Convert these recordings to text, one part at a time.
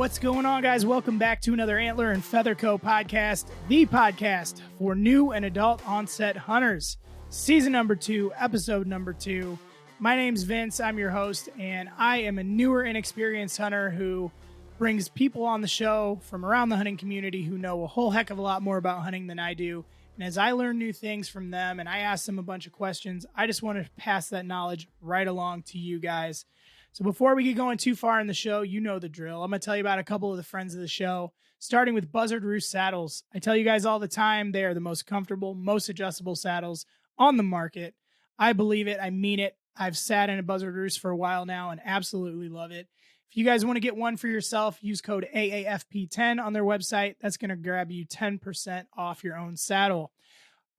What's going on, guys? Welcome back to another Antler&FeatherCo Podcast, the podcast for new and adult onset hunters. Season number 2, episode number 2. My name's Vince. I'm your host, and I am a newer, inexperienced hunter who brings people on the show from around the hunting community who know a whole heck of a lot more about hunting than I do. And as I learn new things from them and I ask them a bunch of questions, I just want to pass that knowledge right along to you guys. So before we get going too far in the show, you know the drill. I'm going to tell you about a couple of the friends of the show, starting with Buzzard Roost saddles. I tell you guys all the time, they are the most comfortable, most adjustable saddles on the market. I believe it. I mean it. I've sat in a Buzzard Roost for a while now and absolutely love it. If you guys want to get one for yourself, use code AAFP10 on their website. That's going to grab you 10% off your own saddle.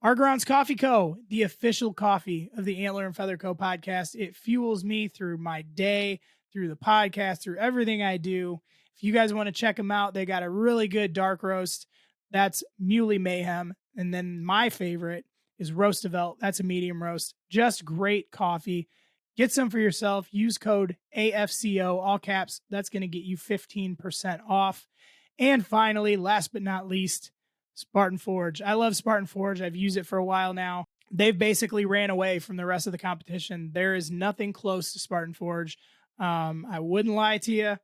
Archery Coffee Co., the official coffee of the Antler&FeatherCo Podcast. It fuels me through my day, through the podcast, through everything I do. If you guys want to check them out, they got a really good dark roast. That's Muley Mayhem. And then my favorite is Roosevelt. That's a medium roast. Just great coffee. Get some for yourself. Use code AFCO, all caps. That's going to get you 15% off. And finally, last but not least, Spartan Forge. I love Spartan Forge. I've used it for a while now. They've basically ran away from the rest of the competition. There is nothing close to Spartan Forge. I wouldn't lie to you.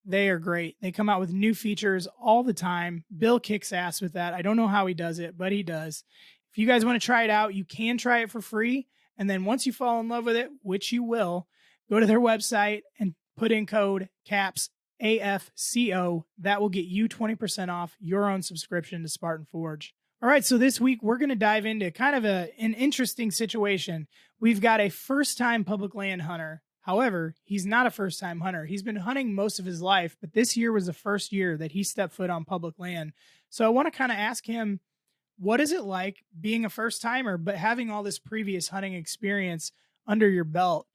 They are great. They come out with new features all the time. Bill kicks ass with that. I don't know how he does it, but he does. If you guys want to try it out, you can try it for free. And then once you fall in love with it, which you will, go to their website and put in code CAPS AFCO. That will get you 20% off your own subscription to Spartan Forge. All right, so this week we're going to dive into kind of an interesting situation. We've got a first-time public land hunter. However, he's not a first-time hunter. He's been hunting most of his life, but this year was the first year that he stepped foot on public land. So I want to kind of ask him, what is it like being a first-timer, but having all this previous hunting experience under your belt?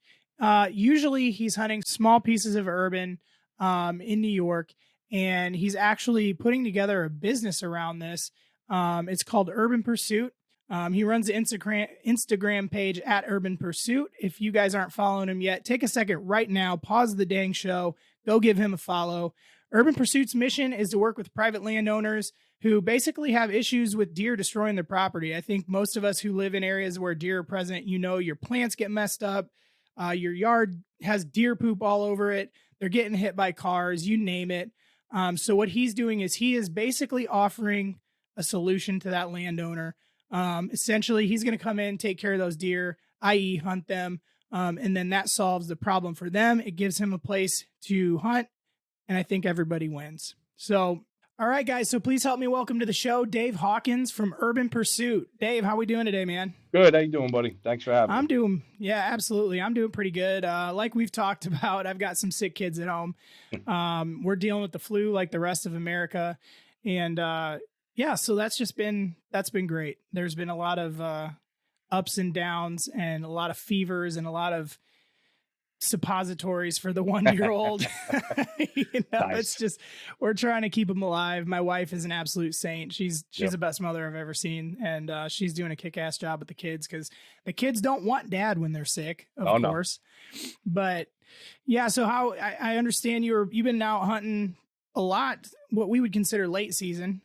Usually he's hunting small pieces of urban in New York, and he's actually putting together a business around this. It's called Urban Pursuit. He runs the Instagram page at Urban Pursuit. If you guys aren't following him yet, take a second right now, pause the dang show, go give him a follow. Urban Pursuit's mission is to work with private landowners who basically have issues with deer destroying their property. I think most of us who live in areas where deer are present, you know, your plants get messed up. Your yard has deer poop all over it. They're getting hit by cars, you name it. So what he's doing is he is basically offering a solution to that landowner. Essentially, he's going to come in, take care of those deer, i.e. hunt them. And then that solves the problem for them. It gives him a place to hunt. And I think everybody wins. So, all right, guys. So please help me welcome to the show, Dave Hawkins from Urban Pursuit. Dave, how we doing today, man? Good. How you doing, buddy? Thanks for having me. Yeah, absolutely. I'm doing pretty good. Like we've talked about, I've got some sick kids at home. We're dealing with the flu like the rest of America. And yeah, so that's been great. There's been a lot of ups and downs and a lot of fevers and a lot of suppositories for the 1-year-old. Nice. It's just, we're trying to keep them alive. My wife is an absolute saint. She's the best mother I've ever seen. And she's doing a kick-ass job with the kids because the kids don't want dad when they're sick, of course. No. But yeah, so how I understand you've been out hunting a lot, what we would consider late season.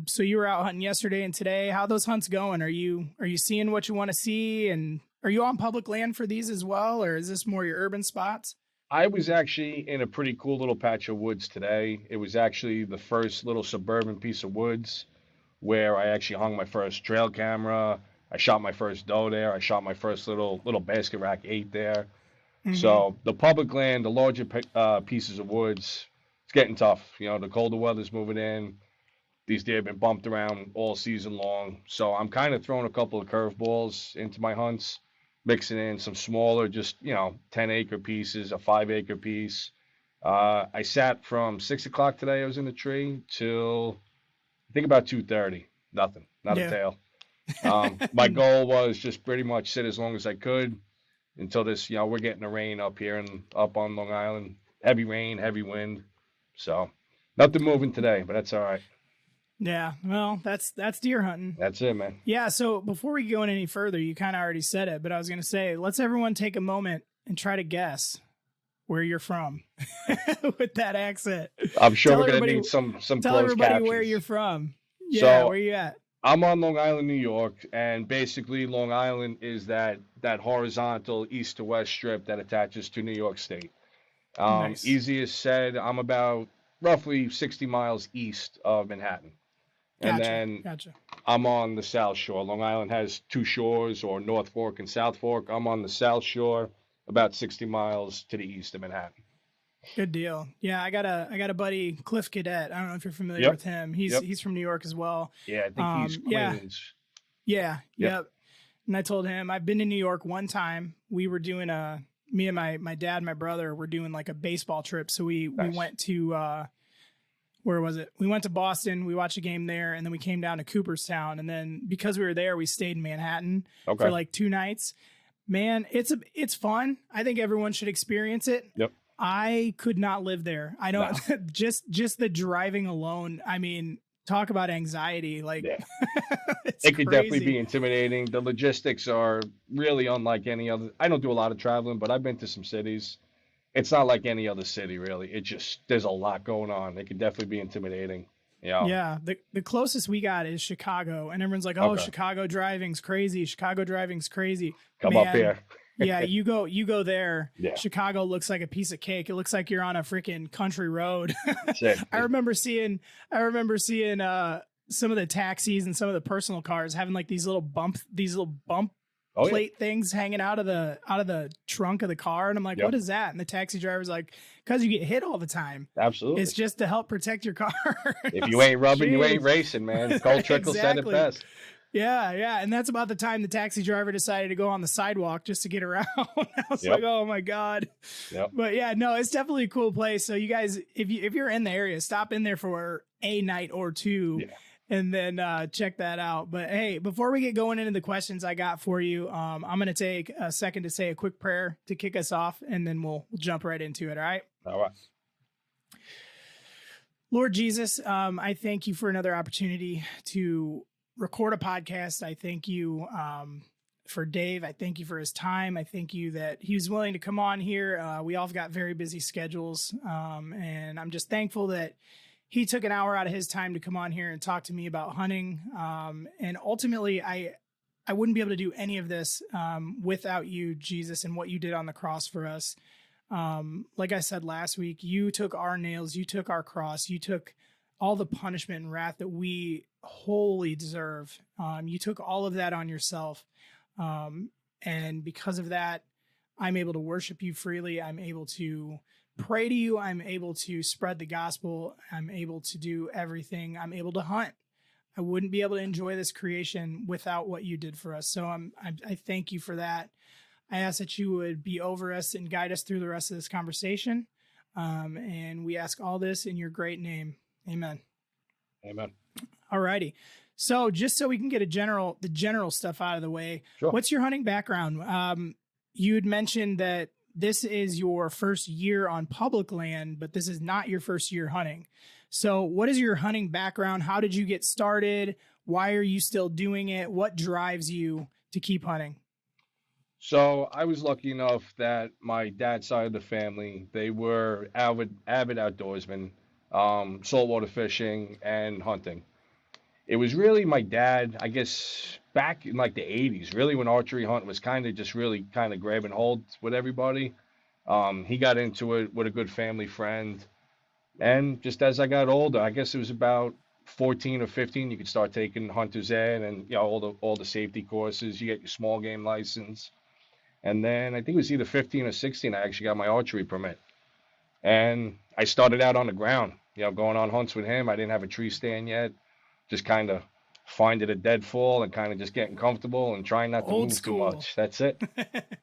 So you were out hunting yesterday and today. How are those hunts going? Are you seeing what you want to see? And are you on public land for these as well? Or is this more your urban spots? I was actually in a pretty cool little patch of woods today. It was actually the first little suburban piece of woods where I actually hung my first trail camera. I shot my first doe there. I shot my first little basket rack 8 there. Mm-hmm. So the public land, the larger pieces of woods, it's getting tough. You know, the colder weather's moving in. These deer have been bumped around all season long. So I'm kind of throwing a couple of curveballs into my hunts, mixing in some smaller, just, 10-acre pieces, a 5-acre piece. I sat from 6 o'clock today. I was in the tree till I think about 2:30. Nothing, not a tail. My goal was just pretty much sit as long as I could until this, we're getting the rain up here and up on Long Island. Heavy rain, heavy wind. So nothing moving today, but that's all right. Yeah, well, that's deer hunting. That's it, man. Yeah, so before we go any further, you kind of already said it, but I was going to say, let's everyone take a moment and try to guess. where you're from with that accent. I'm sure Tell we're gonna everybody- need some Tell closed everybody captions. where you're from. Yeah, So where you at? I'm on Long Island, New York, and basically Long Island is that horizontal east to west strip that attaches to New York State. Nice. Easiest said, I'm about roughly 60 miles east of Manhattan. And then Gotcha. I'm on the South Shore. Long Island has two shores, or North Fork and South Fork. I'm on the South Shore, about 60 miles to the east of Manhattan. Good deal. Yeah, I got a buddy, Cliff Cadet. I don't know if you're familiar with him. He's from New York as well. Yeah, I think he's Queens. Yep. And I told him I've been to New York one time. We were doing me and my dad and my brother were doing like a baseball trip. So we went to where was it? We went to Boston. We watched a game there, and then we came down to Cooperstown. And then because we were there, we stayed in Manhattan for like 2 nights. Man, it's fun. I think everyone should experience it. Yep. I could not live there. I know just the driving alone. I mean, talk about anxiety. Like it could definitely be intimidating. The logistics are really unlike any other. I don't do a lot of traveling, but I've been to some cities. It's not like any other city, really. It just, there's a lot going on. It could definitely be intimidating. Yeah. The closest we got is Chicago, and everyone's like, "Oh, Chicago driving's crazy. Chicago driving's crazy." Come up here. Yeah, you go there. Yeah. Chicago looks like a piece of cake. It looks like you're on a freaking country road. I remember seeing some of the taxis and some of the personal cars having like these little bump plate things hanging out of the trunk of the car, and I'm like, what is that? And the taxi driver's like, because you get hit all the time. Absolutely. It's just to help protect your car. If you ain't rubbing, you ain't racing, man. Cole Trickle said it best. Yeah. And that's about the time the taxi driver decided to go on the sidewalk just to get around. I was like, oh my God. Yep. But yeah, no, it's definitely a cool place. So you guys, if you're in the area, stop in there for a night or two. Yeah. And then check that out. But hey, before we get going into the questions I got for you, I'm going to take a second to say a quick prayer to kick us off, and then we'll jump right into it. All right. All right. Lord Jesus, I thank you for another opportunity to record a podcast. I thank you for Dave. I thank you for his time. I thank you that he was willing to come on here. We all have got very busy schedules, and I'm just thankful that he took an hour out of his time to come on here and talk to me about hunting. And ultimately, I wouldn't be able to do any of this without you, Jesus, and what you did on the cross for us. Like I said last week, you took our nails, you took our cross, you took all the punishment and wrath that we wholly deserve. You took all of that on yourself. And because of that, I'm able to worship you freely. I'm able to pray to you. I'm able to spread the gospel. I'm able to do everything. I'm able to hunt. I wouldn't be able to enjoy this creation without what you did for us. So I thank you for that. I ask that you would be over us and guide us through the rest of this conversation. And we ask all this in your great name. Amen. Amen. All righty. So just so we can get the general stuff out of the way, What's your hunting background? You had mentioned that this is your first year on public land, but this is not your first year hunting. So what is your hunting background? How did you get started? Why are you still doing it? What drives you to keep hunting? So I was lucky enough that my dad's side of the family, they were avid outdoorsmen, saltwater fishing and hunting. It was really my dad, I guess, back in like the 80s, really when archery hunting was kind of grabbing hold with everybody. He got into it with a good family friend. And just as I got older, I guess it was about 14 or 15, you could start taking hunter's ed and all the safety courses. You get your small game license. And then I think it was either 15 or 16, I actually got my archery permit. And I started out on the ground, going on hunts with him. I didn't have a tree stand yet. Just kind of finding a deadfall and kind of just getting comfortable and trying not to move too much. That's it.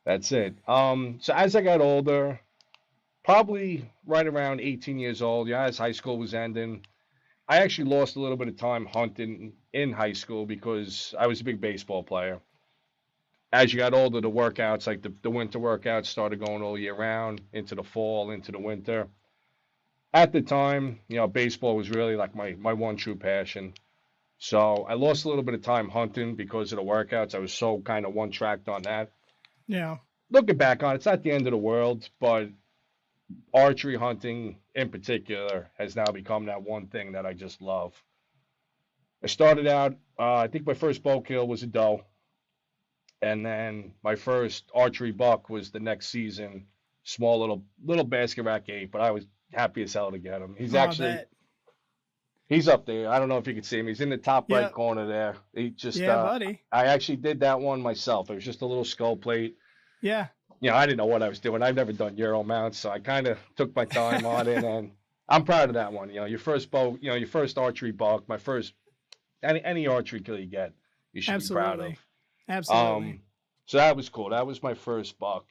That's it. So as I got older, probably right around 18 years old, as high school was ending, I actually lost a little bit of time hunting in high school because I was a big baseball player. As you got older, the workouts, like the winter workouts, started going all year round, into the fall, into the winter. At the time, baseball was really like my one true passion. So I lost a little bit of time hunting because of the workouts. I was so kind of one-tracked on that. Yeah. Looking back on it, it's not the end of the world, but archery hunting in particular has now become that one thing that I just love. I started out, I think my first bow kill was a doe. And then my first archery buck was the next season, small little basket rack 8, but I was happy as hell to get him. He's up there. I don't know if you can see him. He's in the top right corner there. He just buddy. I actually did that one myself. It was just a little skull plate. Yeah. I didn't know what I was doing. I've never done Euro mounts, so I kind of took my time on it, and I'm proud of that one. Your first bow, your first archery buck, my first any archery kill you get, you should be proud of. Absolutely. So that was cool. That was my first buck.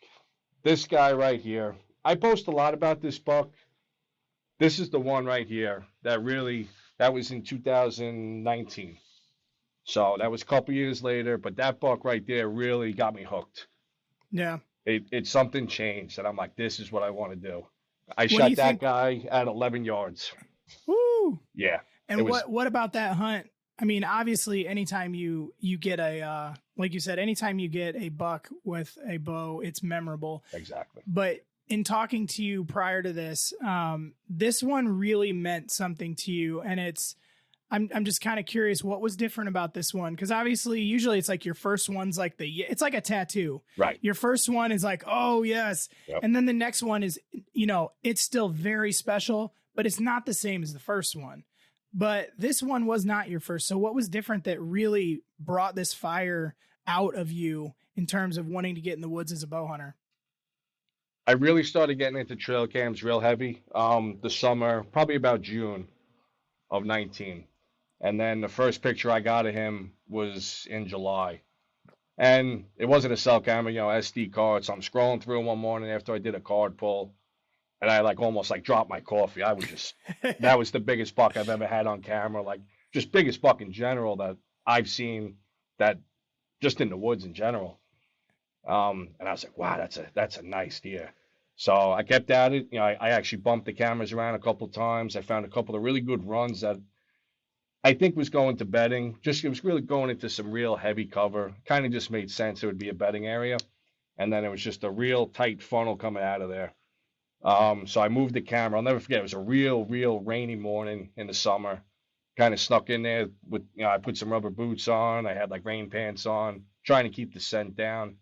This guy right here, I post a lot about this buck. This is the one right here that was in 2019. So that was a couple years later, but that buck right there really got me hooked. Yeah. It's something changed, and I'm like, this is what I want to do. I shot that guy at 11 yards. Woo! Yeah. And what about that hunt? I mean, obviously, anytime you get a, like you said, anytime you get a buck with a bow, it's memorable. Exactly. But in talking to you prior to this, this one really meant something to you. And I'm just kind of curious, what was different about this one? Because obviously, usually it's like your first one's like it's like a tattoo. Right. Your first one is like, oh, yes. Yep. And then the next one is, it's still very special, but it's not the same as the first one. But this one was not your first. So what was different that really brought this fire out of you in terms of wanting to get in the woods as a bow hunter? I really started getting into trail cams real heavy the summer, probably about June of 19. And then the first picture I got of him was in July. And it wasn't a cell camera, SD card. So I'm scrolling through one morning after I did a card pull. And I almost dropped my coffee. I was just, that was the biggest buck I've ever had on camera. Just biggest buck in general that I've seen, that just in the woods in general. And I was like, wow, that's a nice deer. So I kept at it. I actually bumped the cameras around a couple of times. I found a couple of really good runs that I think was going to bedding. It was really going into some real heavy cover. Kind of just made sense it would be a bedding area. And then it was just a real tight funnel coming out of there. So I moved the camera. I'll never forget. It was a real rainy morning in the summer. Kind of snuck in there with, I put some rubber boots on. I had rain pants on, trying to keep the scent down.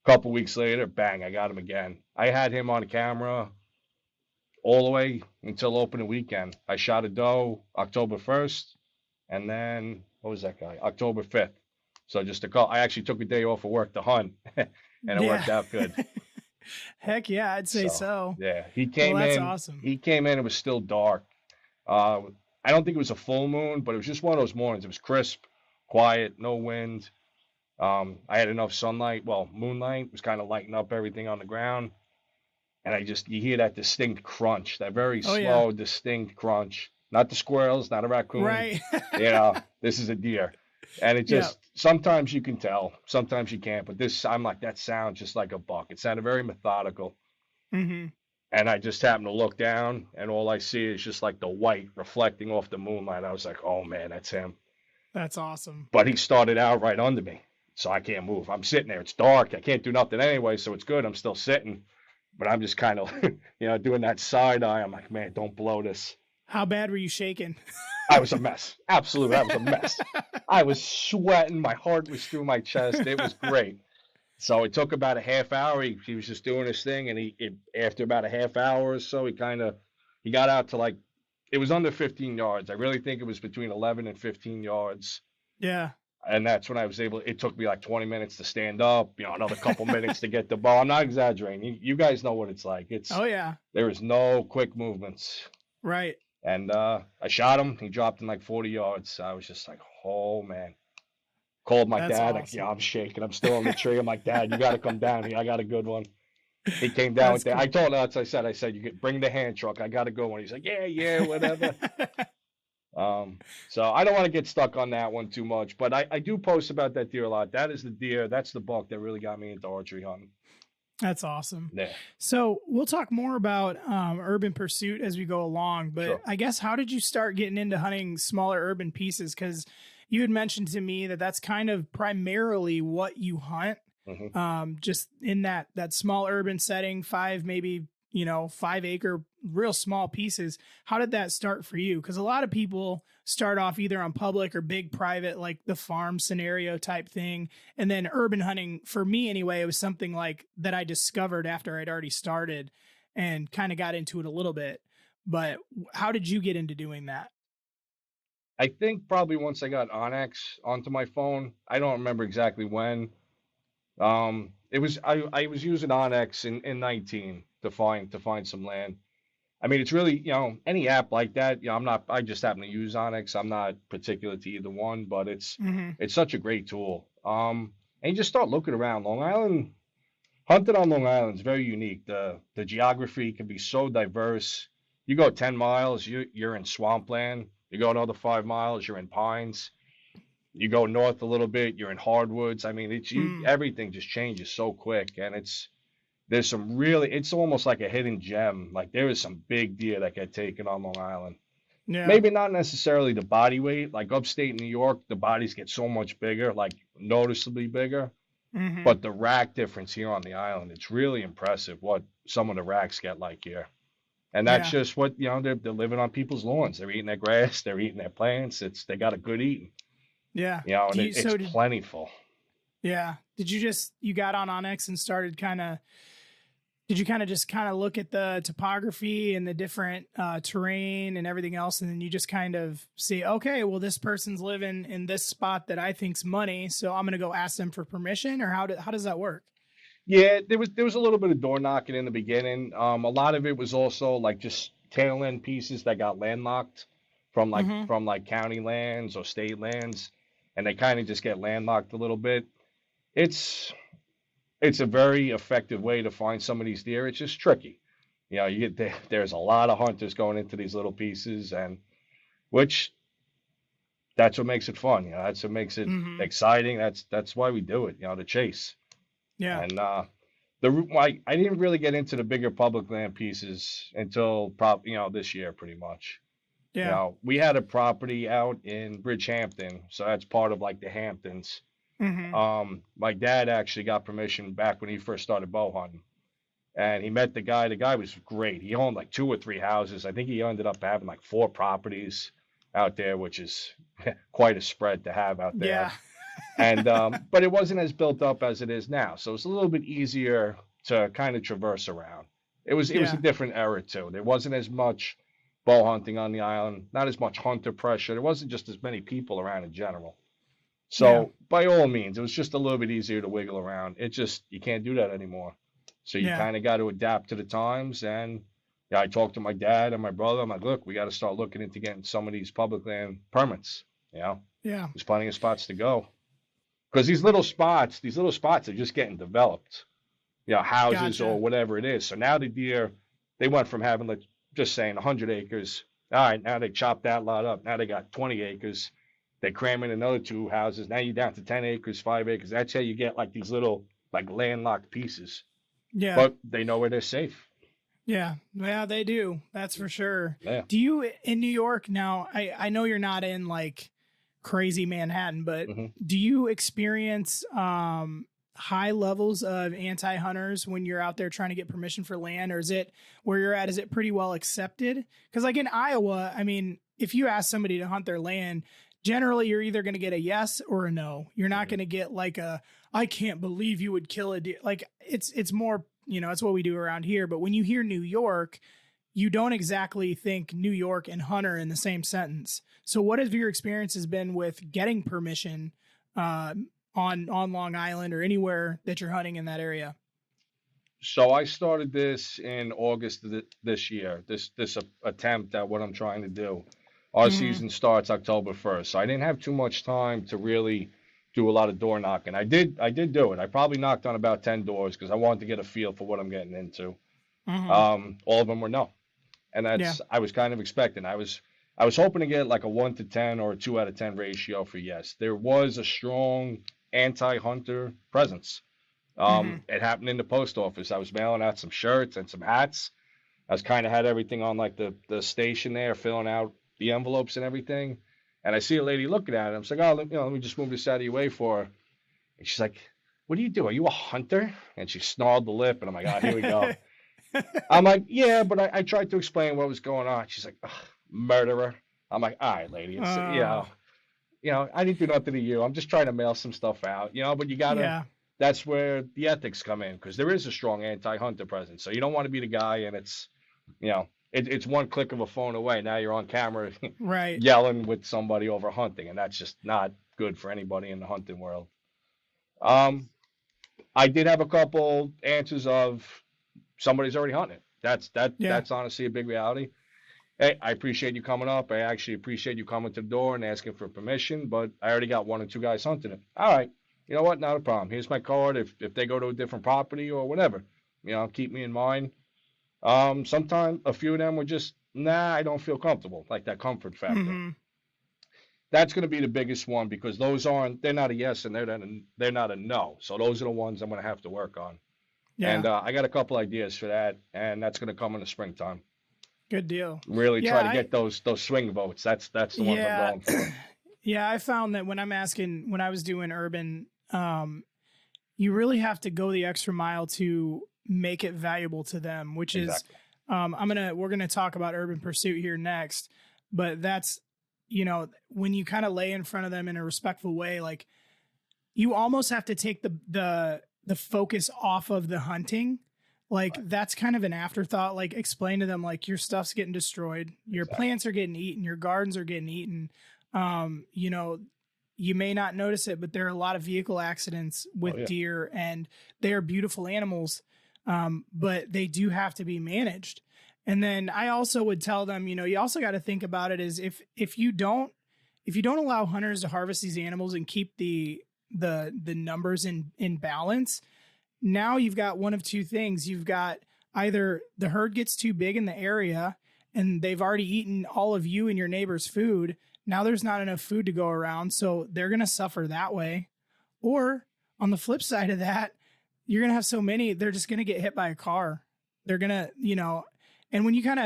A couple weeks later, bang, I got him again. I had him on camera all the way until opening weekend. I shot a doe October 1st, and then, what was that guy? October 5th. So I actually took a day off of work to hunt, and it worked out good. Heck yeah, I'd say so. Yeah, he came in. That's awesome. He came in. It was still dark. I don't think it was a full moon, but it was just one of those mornings. It was crisp, quiet, no wind. I had enough sunlight. Well, moonlight was kind of lighting up everything on the ground, and you hear that distinct crunch, that very slow, distinct crunch. Not the squirrels, not a raccoon. Right. This is a deer. And it just, sometimes you can tell, sometimes you can't. But I'm like, that sounds just like a buck. It sounded very methodical. Mm-hmm. And I just happened to look down, and all I see is just the white reflecting off the moonlight. I was like, oh, man, that's him. That's awesome. But he started out right under me, so I can't move. I'm sitting there. It's dark. I can't do nothing anyway, so it's good. I'm still sitting. But I'm just kind of, doing that side eye. I'm like, man, don't blow this. How bad were you shaking? I was a mess. Absolutely, I was a mess. I was sweating. My heart was through my chest. It was great. So it took about a half hour. He was just doing his thing, and after about a half hour or so, he got out to it was under 15 yards. I really think it was between 11 and 15 yards. Yeah. And that's when I was it took me 20 minutes to stand up, another couple minutes to get the ball. I'm not exaggerating. You guys know what it's like. There is no quick movements. Right. And I shot him. He dropped in 40 yards. I was just like, oh, man. Called my dad. Awesome. I'm shaking. I'm still on the tree. I'm like, Dad, you got to come down here. I got a good one. He came down with that. Cool. I told him, as I said, you could bring the hand truck. I got a good one. He's like, yeah, whatever. So I don't want to get stuck on that one too much. But I do post about that deer a lot. That is the deer. That's the buck that really got me into archery hunting. That's awesome. Yeah. So we'll talk more about urban pursuit as we go along, but sure. I guess how did you start getting into hunting smaller urban pieces? Because you had mentioned to me that that's kind of primarily what you hunt, just in that small urban setting, 5, maybe 5-acre, real small pieces. How did that start for you? Because a lot of people start off either on public or big private, like the farm scenario type thing. And then urban hunting, for me anyway, it was something like that I discovered after I'd already started and kind of got into it a little bit. But how did you get into doing that? I think probably once I got Onyx onto my phone. I don't remember exactly when. I was using Onyx in 19 to find some land. I mean, it's really, any app like that, I just happen to use Onyx. I'm not particular to either one, but it's such a great tool. And you just start looking around. Long Island, hunting on Long Island is very unique. The geography can be so diverse. You go 10 miles, you're in swampland. You go another 5 miles, you're in pines. You go north a little bit, you're in hardwoods. I mean, everything just changes so quick, and it's almost like a hidden gem. Like there is some big deer that get taken on Long Island. Yeah. Maybe not necessarily the body weight. Like upstate New York, the bodies get so much bigger, like noticeably bigger. But the rack difference here on the island, it's really impressive what some of the racks get like here. And that's just what, they're living on people's lawns. They're eating their grass, they're eating their plants. They got a good eating. Yeah. And it's plentiful. Yeah. You got on Onyx and started did you just look at the topography and the different terrain and everything else, and then you just kind of see, okay, well, this person's living in this spot that I think's money, so I'm going to go ask them for permission, or how does that work? Yeah, there was a little bit of door knocking in the beginning. A lot of it was also like just tail end pieces that got landlocked from county lands or state lands, and they kind of just get landlocked a little bit. It's a very effective way to find some of these deer. It's just tricky. There's a lot of hunters going into these little pieces, and that's what makes it fun. That's what makes it exciting. That's why we do it. The chase. Yeah. And I didn't really get into the bigger public land pieces until this year, pretty much. Yeah. We had a property out in Bridgehampton, so that's part of like the Hamptons. My dad actually got permission back when he first started bow hunting, and he met the guy. The guy was great. He owned like 2 or 3 houses. I think he ended up having like 4 properties out there, which is quite a spread to have out there. Yeah. And but it wasn't as built up as it is now, so it's a little bit easier to kind of traverse around. It was a different era too. There wasn't as much bow hunting on the island, not as much hunter pressure. There wasn't just as many people around in general. So by all means, it was just a little bit easier to wiggle around. You can't do that anymore. So you kind of got to adapt to the times. And I talked to my dad and my brother. I'm like, look, we got to start looking into getting some of these public land permits. There's plenty of spots to go. Because these little spots are just getting developed, houses or whatever it is. So now the deer, they went from having, like, just saying 100 acres. All right, now they chopped that lot up. Now they got 20 acres. They cram in another 2 houses. Now you're down to 10 acres, 5 acres. That's how you get like these little like landlocked pieces. Yeah. But they know where they're safe. Yeah. Yeah, they do. That's for sure. Yeah. Do you in New York now? I know you're not in like crazy Manhattan, but do you experience high levels of anti-hunters when you're out there trying to get permission for land, or is it where you're at? Is it pretty well accepted? Because like in Iowa, I mean, if you ask somebody to hunt their land, generally you're either going to get a yes or a no. You're not going to get like I can't believe you would kill a deer. Like it's more, it's what we do around here. But when you hear New York, you don't exactly think New York and hunter in the same sentence. So what have your experiences been with getting permission on Long Island or anywhere that you're hunting in that area? So I started this in August of this year, this attempt at what I'm trying to do. Our season starts October 1st. So I didn't have too much time to really do a lot of door knocking. I did do it. I probably knocked on about 10 doors because I wanted to get a feel for what I'm getting into. All of them were no. And I was kind of expecting. I was hoping to get like a 1 to 10 or a 2 out of 10 ratio for yes. There was a strong anti-hunter presence. It happened in the post office. I was mailing out some shirts and some hats. I was kind of had everything on like the station there, filling out the envelopes and everything. And I see a lady looking at it. I'm like, oh, let me just move this out of your way for her. And she's like, what do you do? Are you a hunter? And she snarled the lip. And I'm like, oh, here we go. I'm like, yeah, but I tried to explain what was going on. She's like, ugh, murderer. I'm like, all right, lady, it's Oh, I didn't do nothing to you. I'm just trying to mail some stuff out, but you gotta. yeah. That's where the ethics come in because there is a strong anti-hunter presence. So you don't want to be the guy, and it's one click of a phone away. Now you're on camera Right. yelling with somebody over hunting, and that's just not good for anybody in the hunting world. Um, I did have a couple answers of somebody's already hunting. Yeah. That's honestly a big reality. Hey, I appreciate you coming up. I actually appreciate you coming to the door and asking for permission, but I already got one or two guys hunting it. All right. You know what? Not a problem. Here's my card. If they go to a different property or whatever, keep me in mind. Sometimes a few of them were just, nah, I don't feel comfortable, like that comfort factor. Hmm. That's going to be the biggest one because they're not a yes and they're not a no. So those are the ones I'm going to have to work on. Yeah. And I got a couple ideas for that, and that's going to come in the springtime. Good deal. Really Yeah. try to get those swing votes. That's the ones I'm Yeah. going for. Yeah. I found that when I was doing urban, you really have to go the extra mile to make it valuable to them, which is, Exactly. we're going to talk about urban pursuit here next, but that's, when you kind of lay in front of them in a respectful way, like you almost have to take the focus off of the hunting. Like that's kind of an afterthought. Like explain to them, like your stuff's getting destroyed, your Exactly. plants are getting eaten, your gardens are getting eaten. You may not notice it, but there are a lot of vehicle accidents with yeah. deer, and they are beautiful animals, but they do have to be managed. And then I also would tell them, you also got to think about it as if you don't allow hunters to harvest these animals and keep the numbers in balance, now you've got one of two things. You've got either the herd gets too big in the area and they've already eaten all of you and your neighbor's food. Now there's not enough food to go around, so they're going to suffer that way. Or on the flip side of that, you're going to have so many, they're just going to get hit by a car. They're going to, and when you kind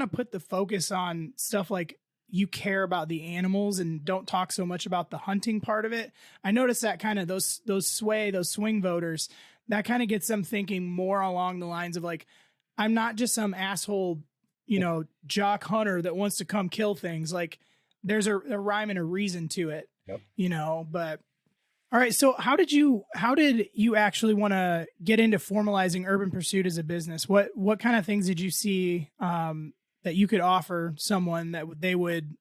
of put the focus on stuff like you care about the animals and don't talk so much about the hunting part of it, I noticed that kind of those swing voters, that kind of gets them thinking more along the lines of like, I'm not just some asshole, jock hunter that wants to come kill things. Like there's a rhyme and a reason to it, Yep. but all right. So how did you actually want to get into formalizing urban pursuit as a business? What kind of things did you see, that you could offer someone that they would,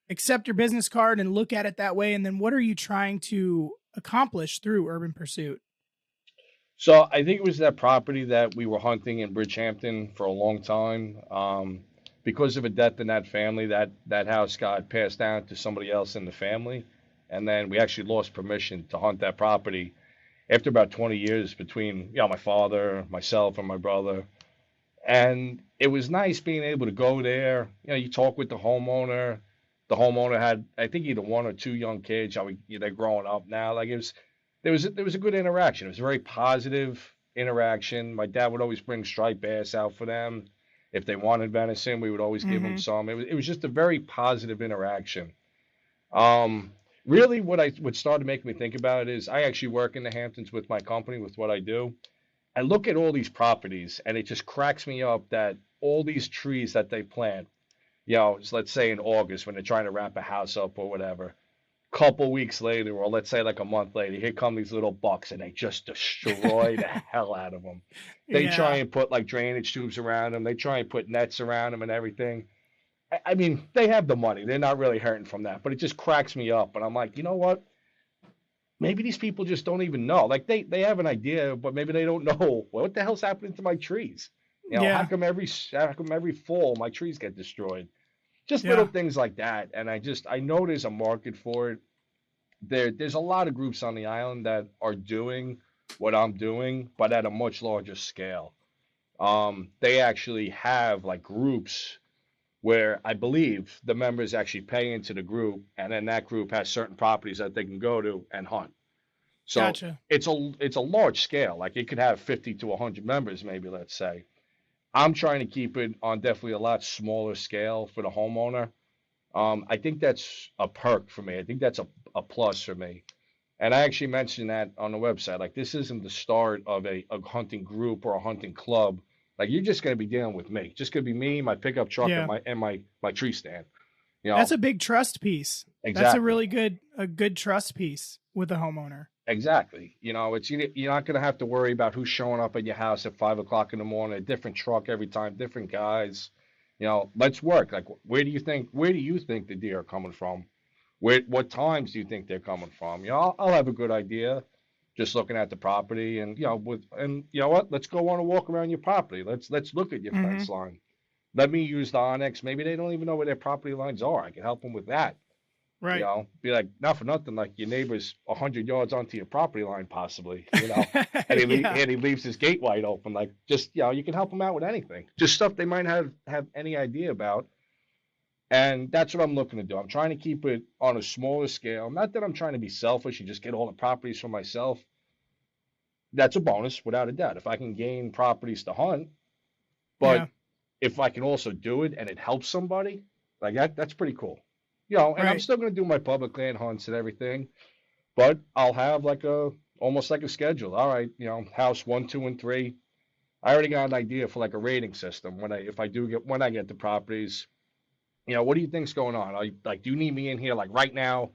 accept your business card and look at it that way? And then what are you trying to accomplish through urban pursuit? So I think it was that property that we were hunting in Bridgehampton for a long time. Because of a death in that family, that house got passed down to somebody else in the family. And then we actually lost permission to hunt that property after about 20 years between, my father, myself, and my brother. And it was nice being able to go there. You talk with the homeowner. The homeowner had, I think, either one or two young kids. They're growing up now. Like there was a good interaction. It was a very positive interaction. My dad would always bring striped bass out for them. If they wanted venison, we would always give them some. It was just a very positive interaction. Really, what started making me think about it is I actually work in the Hamptons with my company with what I do. I look at all these properties and it just cracks me up that all these trees that they plant, let's say in August when they're trying to wrap a house up or whatever, couple weeks later, or let's say like a month later, here come these little bucks and they just destroy the hell out of them. They try and put like drainage tubes around them. They try and put nets around them and everything. I mean, they have the money. They're not really hurting from that, but it just cracks me up. And I'm like, you know what? Maybe these people just don't even know. Like they have an idea, but maybe they don't know what the hell's happening to my trees. How come every fall my trees get destroyed? Just little things like that. And I know there's a market for it. There's a lot of groups on the island that are doing what I'm doing, but at a much larger scale. They actually have like groups where I believe the members actually pay into the group, and then that group has certain properties that they can go to and hunt. So Gotcha. it's a large scale. Like it could have 50 to 100 members, maybe, let's say. I'm trying to keep it on definitely a lot smaller scale for the homeowner. I think that's a perk for me. I think that's a plus for me. And I actually mentioned that on the website. Like this isn't the start of a hunting group or a hunting club. Like you're just going to be dealing with me. Just going to be me, my pickup truck, Yeah. and my tree stand. That's a big trust piece. Exactly. That's a really good trust piece with a homeowner. Exactly. It's you're not going to have to worry about who's showing up at your house at 5 o'clock in the morning, a different truck every time, different guys. Let's work. Like, where do you think the deer are coming from? What times do you think they're coming from? I'll have a good idea just looking at the property and, you know what? Let's go on a walk around your property. Let's look at your fence line. Let me use the Onyx. Maybe they don't even know where their property lines are. I can help them with that. Right. Be like, not for nothing, like your neighbor's 100 yards onto your property line, possibly, and he leaves his gate wide open. Like, just, you can help them out with anything, just stuff they might have any idea about. And that's what I'm looking to do. I'm trying to keep it on a smaller scale. Not that I'm trying to be selfish and just get all the properties for myself. That's a bonus, without a doubt. If I can gain properties to hunt, but if I can also do it and it helps somebody, like that's pretty cool. And I'm still going to do my public land hunts and everything, but I'll have almost like a schedule. All right, house 1, 2, and 3. I already got an idea for like a rating system when I get the properties. What do you think's going on? Do you need me in here like right now,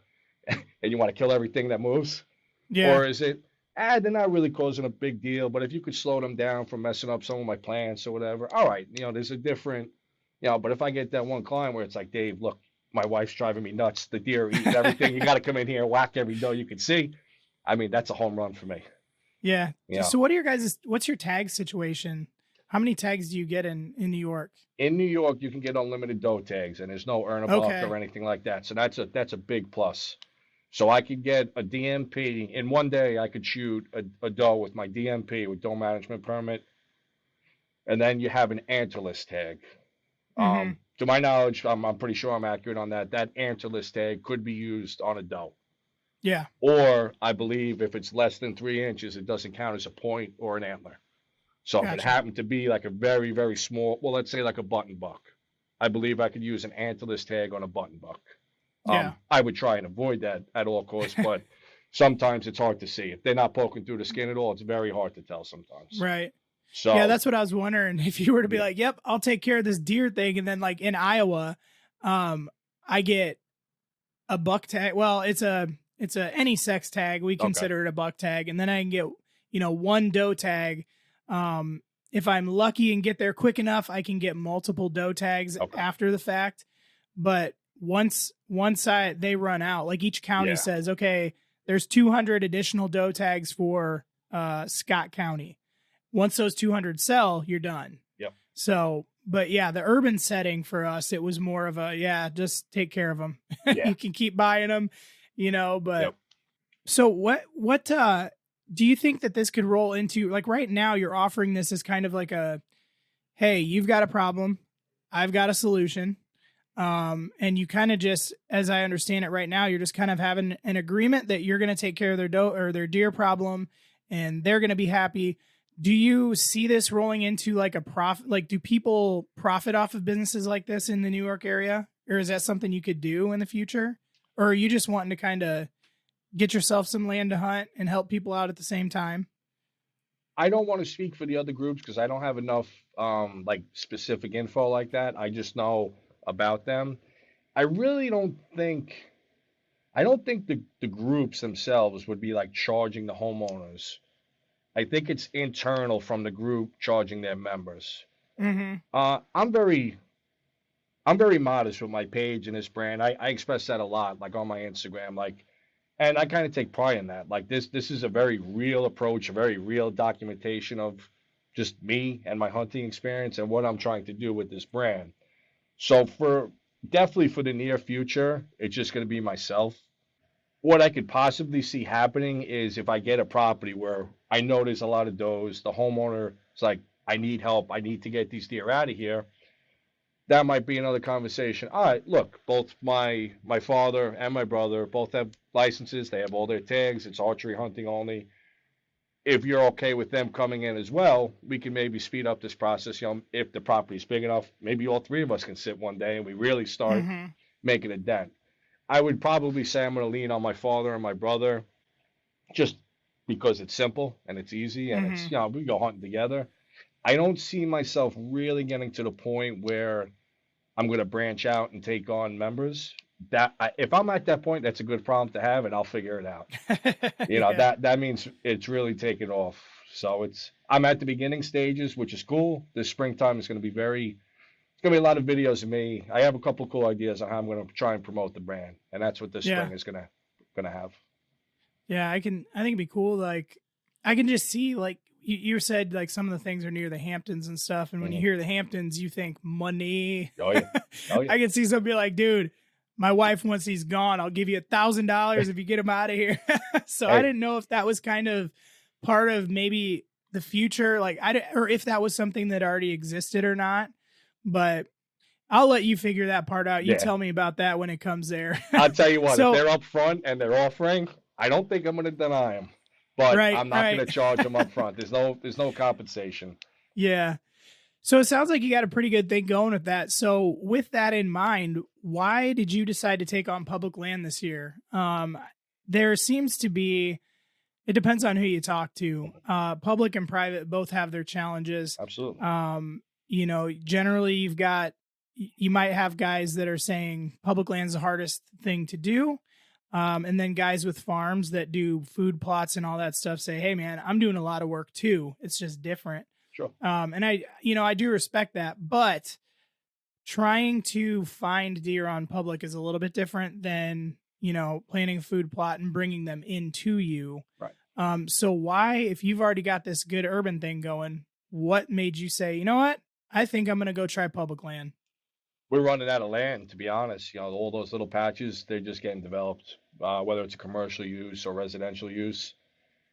and you want to kill everything that moves? Yeah. Or is it, they're not really causing a big deal, but if you could slow them down from messing up some of my plants or whatever, all right, there's a different, but if I get that one client where it's like, Dave, look, my wife's driving me nuts. The deer are eating everything. You got to come in here and whack every doe you can see. I mean, that's a home run for me. Yeah. So what's your tag situation? How many tags do you get in New York? In New York, you can get unlimited doe tags, and there's no earn a buck or anything like that. So that's a big plus. So I could get a DMP in one day. I could shoot a doe with my DMP with doe management permit, and then you have an antlerless tag. To my knowledge, I'm pretty sure I'm accurate on that. That antlerless tag could be used on a doe. Yeah. Or I believe if it's less than 3 inches, it doesn't count as a point or an antler. So if it happened to be like a very, very small, well, let's say like a button buck, I believe I could use an antlerless tag on a button buck. I would try and avoid that at all costs, but sometimes it's hard to see. If they're not poking through the skin at all, it's very hard to tell sometimes. Right. So yeah, that's what I was wondering. If you were to be like, yep, I'll take care of this deer thing. And then like in Iowa, I get a buck tag. Well, it's a any sex tag. We consider it a buck tag. And then I can get, one doe tag. If I'm lucky and get there quick enough, I can get multiple doe tags after the fact. But once they run out, like each county says, okay, there's 200 additional doe tags for Scott County. Once those 200 sell, you're done. Yep. So, but yeah, the urban setting for us, it was more of just take care of them. Yeah. You can keep buying them, but so what do you think that this could roll into? Like right now you're offering this as kind of like hey, you've got a problem, I've got a solution. And you kind of just, as I understand it right now, you're just kind of having an agreement that you're going to take care of their doe or their deer problem and they're going to be happy. Do you see this rolling into like a profit? Like, do people profit off of businesses like this in the New York area? Or is that something you could do in the future? Or are you just wanting to kind of get yourself some land to hunt and help people out at the same time? I don't want to speak for the other groups because I don't have enough like specific info like that. I just know about them. I don't think the groups themselves would be like charging the homeowners. I think it's internal from the group charging their members. Mm-hmm. I'm very modest with my page and this brand. I express that a lot, like on my Instagram, like, and I kind of take pride in that. Like this is a very real approach, a very real documentation of just me and my hunting experience and what I'm trying to do with this brand. So definitely for the near future, it's just going to be myself. What I could possibly see happening is if I get a property where I know there's a lot of does, the homeowner is like, I need help, I need to get these deer out of here. That might be another conversation. All right, look, both my father and my brother both have licenses. They have all their tags. It's archery hunting only. If you're okay with them coming in as well, we can maybe speed up this process. If the property's big enough, maybe all three of us can sit one day and we really start making a dent. I would probably say I'm going to lean on my father and my brother just because it's simple and it's easy and it's, we go hunting together. I don't see myself really getting to the point where I'm going to branch out and take on members. If I'm at that point, that's a good problem to have, and I'll figure it out. Yeah. That means it's really taken off. So I'm at the beginning stages, which is cool. This springtime is going to be it's going to be a lot of videos of me. I have a couple of cool ideas on how I'm going to try and promote the brand, and that's what this Yeah. spring is going to have. Yeah, I think it'd be cool. Like, I can just see, like, you said, like, some of the things are near the Hamptons and stuff. And when you hear the Hamptons, you think money. Oh, yeah. Oh, yeah. I can see somebody like, dude, my wife, once he's gone, I'll give you $1,000 if you get him out of here. So Hey. I didn't know if that was kind of part of maybe the future, like, or if that was something that already existed or not. But I'll let you figure that part out. You tell me about that when it comes there. I'll tell you what, So, if they're up front and they're offering, I don't think I'm going to deny them. But I'm not going to charge them up front. There's no compensation. Yeah. So it sounds like you got a pretty good thing going with that. So with that in mind, why did you decide to take on public land this year? There seems to be, it depends on who you talk to. Public and private both have their challenges. Absolutely. Generally you might have guys that are saying public land's the hardest thing to do. And then guys with farms that do food plots and all that stuff say, hey man, I'm doing a lot of work too. It's just different. Sure. And I do respect that, but trying to find deer on public is a little bit different than, planting a food plot and bringing them into you. Right. So why, if you've already got this good urban thing going, what made you say, you know what? I think I'm going to go try public land. We're running out of land, to be honest. All those little patches, they're just getting developed, whether it's a commercial use or residential use.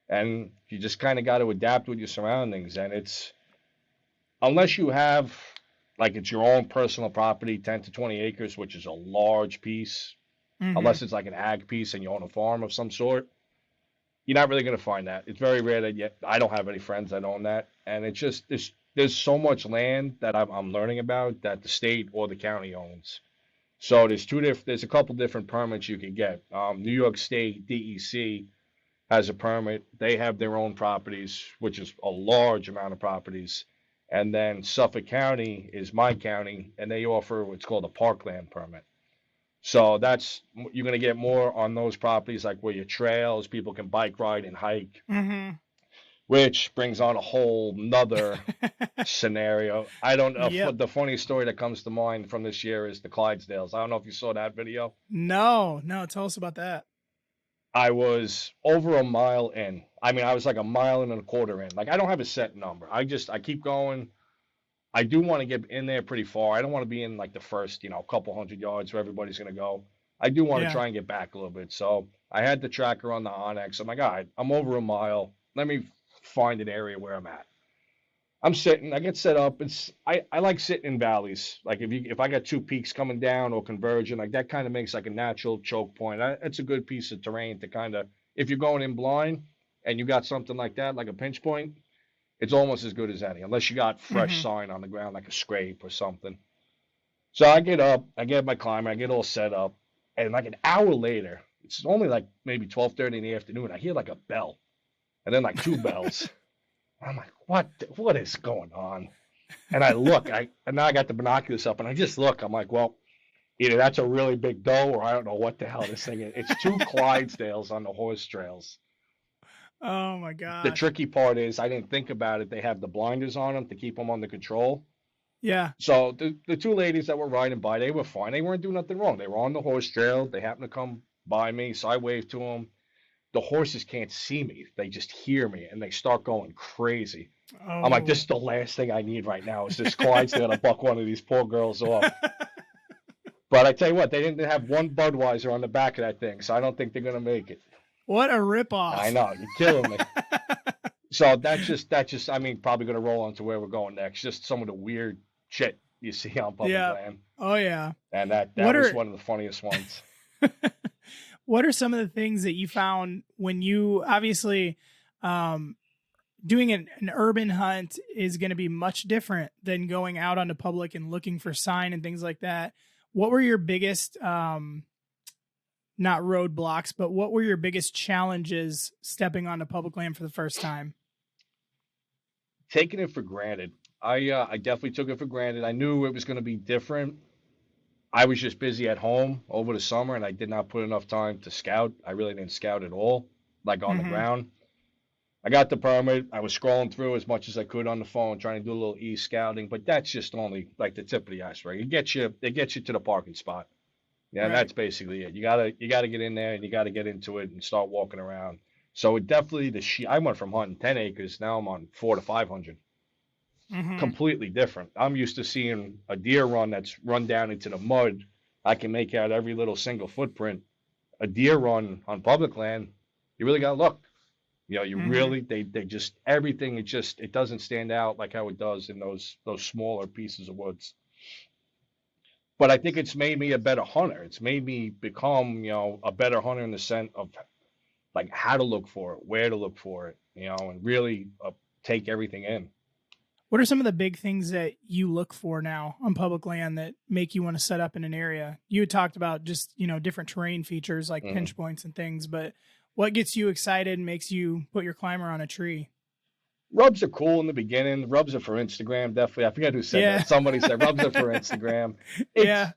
And you just kind of got to adapt with your surroundings. And unless you have, like, it's your own personal property, 10 to 20 acres, which is a large piece, unless it's like an ag piece and you own a farm of some sort, you're not really going to find that. It's very rare that I don't have any friends that own that. And it's just, there's so much land that I'm learning about that the state or the county owns. So there's a couple different permits you can get. New York State DEC has a permit. They have their own properties, which is a large amount of properties. And then Suffolk County is my county, and they offer what's called a parkland permit. So you're going to get more on those properties, like where your trails, people can bike ride and hike. Which brings on a whole nother scenario. I don't know. Yep. The funniest story that comes to mind from this year is the Clydesdales. I don't know if you saw that video. No. Tell us about that. I was over a mile in. I mean, I was like a mile and a quarter in. Like, I don't have a set number. I keep going. I do want to get in there pretty far. I don't want to be in like the first, couple hundred yards where everybody's going to go. I do want to try and get back a little bit. So I had the tracker on the Onyx. I'm like, all right, I'm over a mile. Let me find an area where I'm at. I'm sitting, I get set up. I like sitting in valleys. Like if I got two peaks coming down or converging, like that kind of makes like a natural choke point. It's a good piece of terrain to kind of, if you're going in blind and you got something like that, like a pinch point, it's almost as good as any, unless you got fresh sign on the ground, like a scrape or something. So I get up, I get my climber, I get all set up, and like an hour later, it's only like maybe 12:30 in the afternoon, I hear like a bell, and then like two bells. I'm like, what is going on? And I look, and now I got the binoculars up, and I just look. I'm like, well, either that's a really big doe, or I don't know what the hell this thing is. It's two Clydesdales on the horse trails. Oh my God. The tricky part is I didn't think about it. They have the blinders on them to keep them under control. Yeah. So the two ladies that were riding by, they were fine. They weren't doing nothing wrong. They were on the horse trail. They happened to come by me, so I waved to them. The horses can't see me. They just hear me, and they start going crazy. Oh. I'm like, this is the last thing I need right now is this Clydesdale to buck one of these poor girls off. But I tell you what, they didn't have one Budweiser on the back of that thing, so I don't think they're going to make it. What a ripoff. I know, you're killing me. So that's just, I mean, probably going to roll on to where we're going next. Just some of the weird shit you see on public land. Oh, yeah. And that was one of the funniest ones. What are some of the things that you found when you, obviously, doing an urban hunt is going to be much different than going out onto public and looking for sign and things like that. What were your biggest, not roadblocks, but what were your biggest challenges stepping onto public land for the first time? taking it for granted. I definitely took it for granted. I knew it was going to be different. I was just busy at home over the summer, and I did not put enough time to scout. I really didn't scout at all, like on the Mm-hmm. ground. I got the permit. I was scrolling through as much as I could on the phone, trying to do a little e-scouting, but that's just only like the tip of the iceberg. It gets you to the parking spot. Yeah, and Right. that's basically it. You gotta get in there and you gotta get into it and start walking around. So it definitely I went from hunting 10 acres, now I'm on 4 to 500. Mm-hmm. Completely different. I'm used to seeing a deer run that's run down into the mud. I can make out every little single footprint. A deer run on public land, you really gotta look. You Mm-hmm. really they just everything it doesn't stand out like how it does in those smaller pieces of woods. But I think it's made me a better hunter. It's made me become, a better hunter in the sense of like how to look for it, where to look for it, and really take everything in. What are some of the big things that you look for now on public land that make you want to set up in an area? You had talked about just, different terrain features like hmm pinch points and things, but what gets you excited and makes you put your climber on a tree? Rubs are cool in the beginning. Rubs are for Instagram, definitely. I forget who said Yeah. that. Somebody said rubs are for Instagram. Yeah.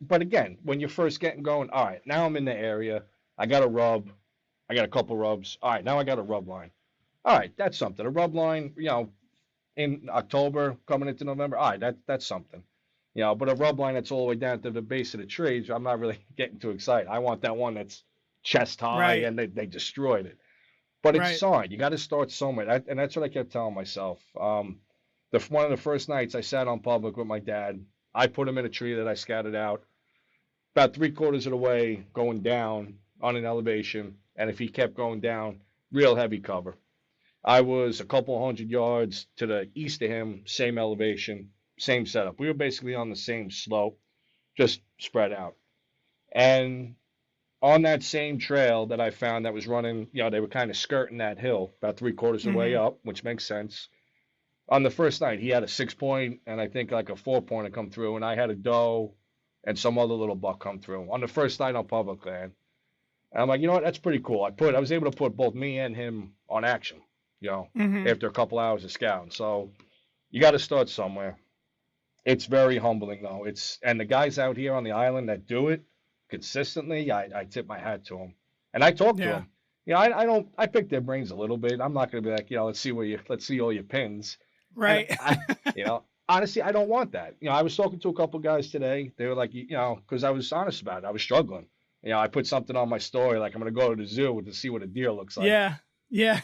But again, when you're first getting going, all right, now I'm in the area. I got a rub. I got a couple rubs. All right, now I got a rub line. All right, that's something. A rub line, in October, coming into November. All right, that's something. But a rub line that's all the way down to the base of the tree, I'm not really getting too excited. I want that one that's chest high Right. and they destroyed it. But it's Right. solid. You got to start somewhere. And that's what I kept telling myself. One of the first nights I sat on public with my dad, I put him in a tree that I scouted out about 3/4 of the way going down on an elevation. And if he kept going down, real heavy cover. I was a couple hundred yards to the east of him, same elevation, same setup. We were basically on the same slope, just spread out. And on that same trail that I found that was running, they were kind of skirting that hill about 3/4 of the way Mm-hmm. up, which makes sense. On the first night, he had a 6 point and I think like a 4 pointer come through, and I had a doe and some other little buck come through on the first night on public land. And I'm like, you know what? That's pretty cool. I was able to put both me and him on action, Mm-hmm. after a couple hours of scouting. So you got to start somewhere. It's very humbling though. And the guys out here on the island that do it consistently, I tip my hat to them. And I talk to Yeah. them. I don't. I pick their brains a little bit. I'm not going to be like, let's see all your pins. And Right. honestly, I don't want that. I was talking to a couple guys today. They were like, because I was honest about it. I was struggling. I put something on my story like I'm going to go to the zoo to see what a deer looks like. Yeah. Yeah.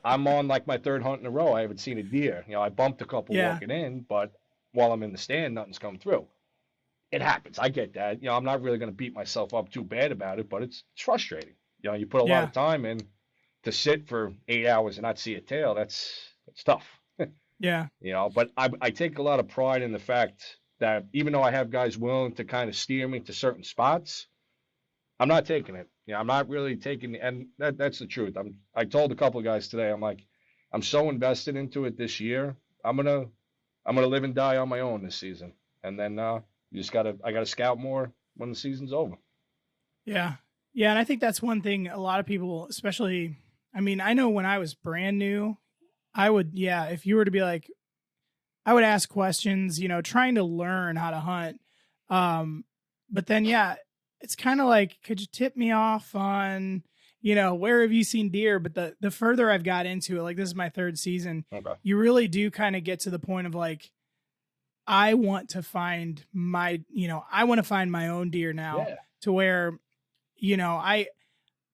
I'm on like my third hunt in a row. I haven't seen a deer. I bumped a couple Yeah. walking in, but while I'm in the stand, nothing's come through. It happens. I get that. I'm not really going to beat myself up too bad about it, but it's frustrating. You put a lot Yeah. of time in to sit for 8 hours and not see a tail. That's tough. Yeah. But I take a lot of pride in the fact that even though I have guys willing to kind of steer me to certain spots, I'm not taking it. I'm not really taking, and that's the truth. I told a couple of guys today, I'm like, I'm so invested into it this year. I'm gonna live and die on my own this season. And then I gotta scout more when the season's over. Yeah. Yeah. And I think that's one thing a lot of people, especially, I mean, I know when I was brand new, I would, yeah, if you were to be like, I would ask questions, trying to learn how to hunt. But then, yeah, it's kind of like, could you tip me off on, where have you seen deer? But the further I've got into it, like this is my third season, Okay. you really do kind of get to the point of like, I want to find I want to find my own deer now Yeah. to where,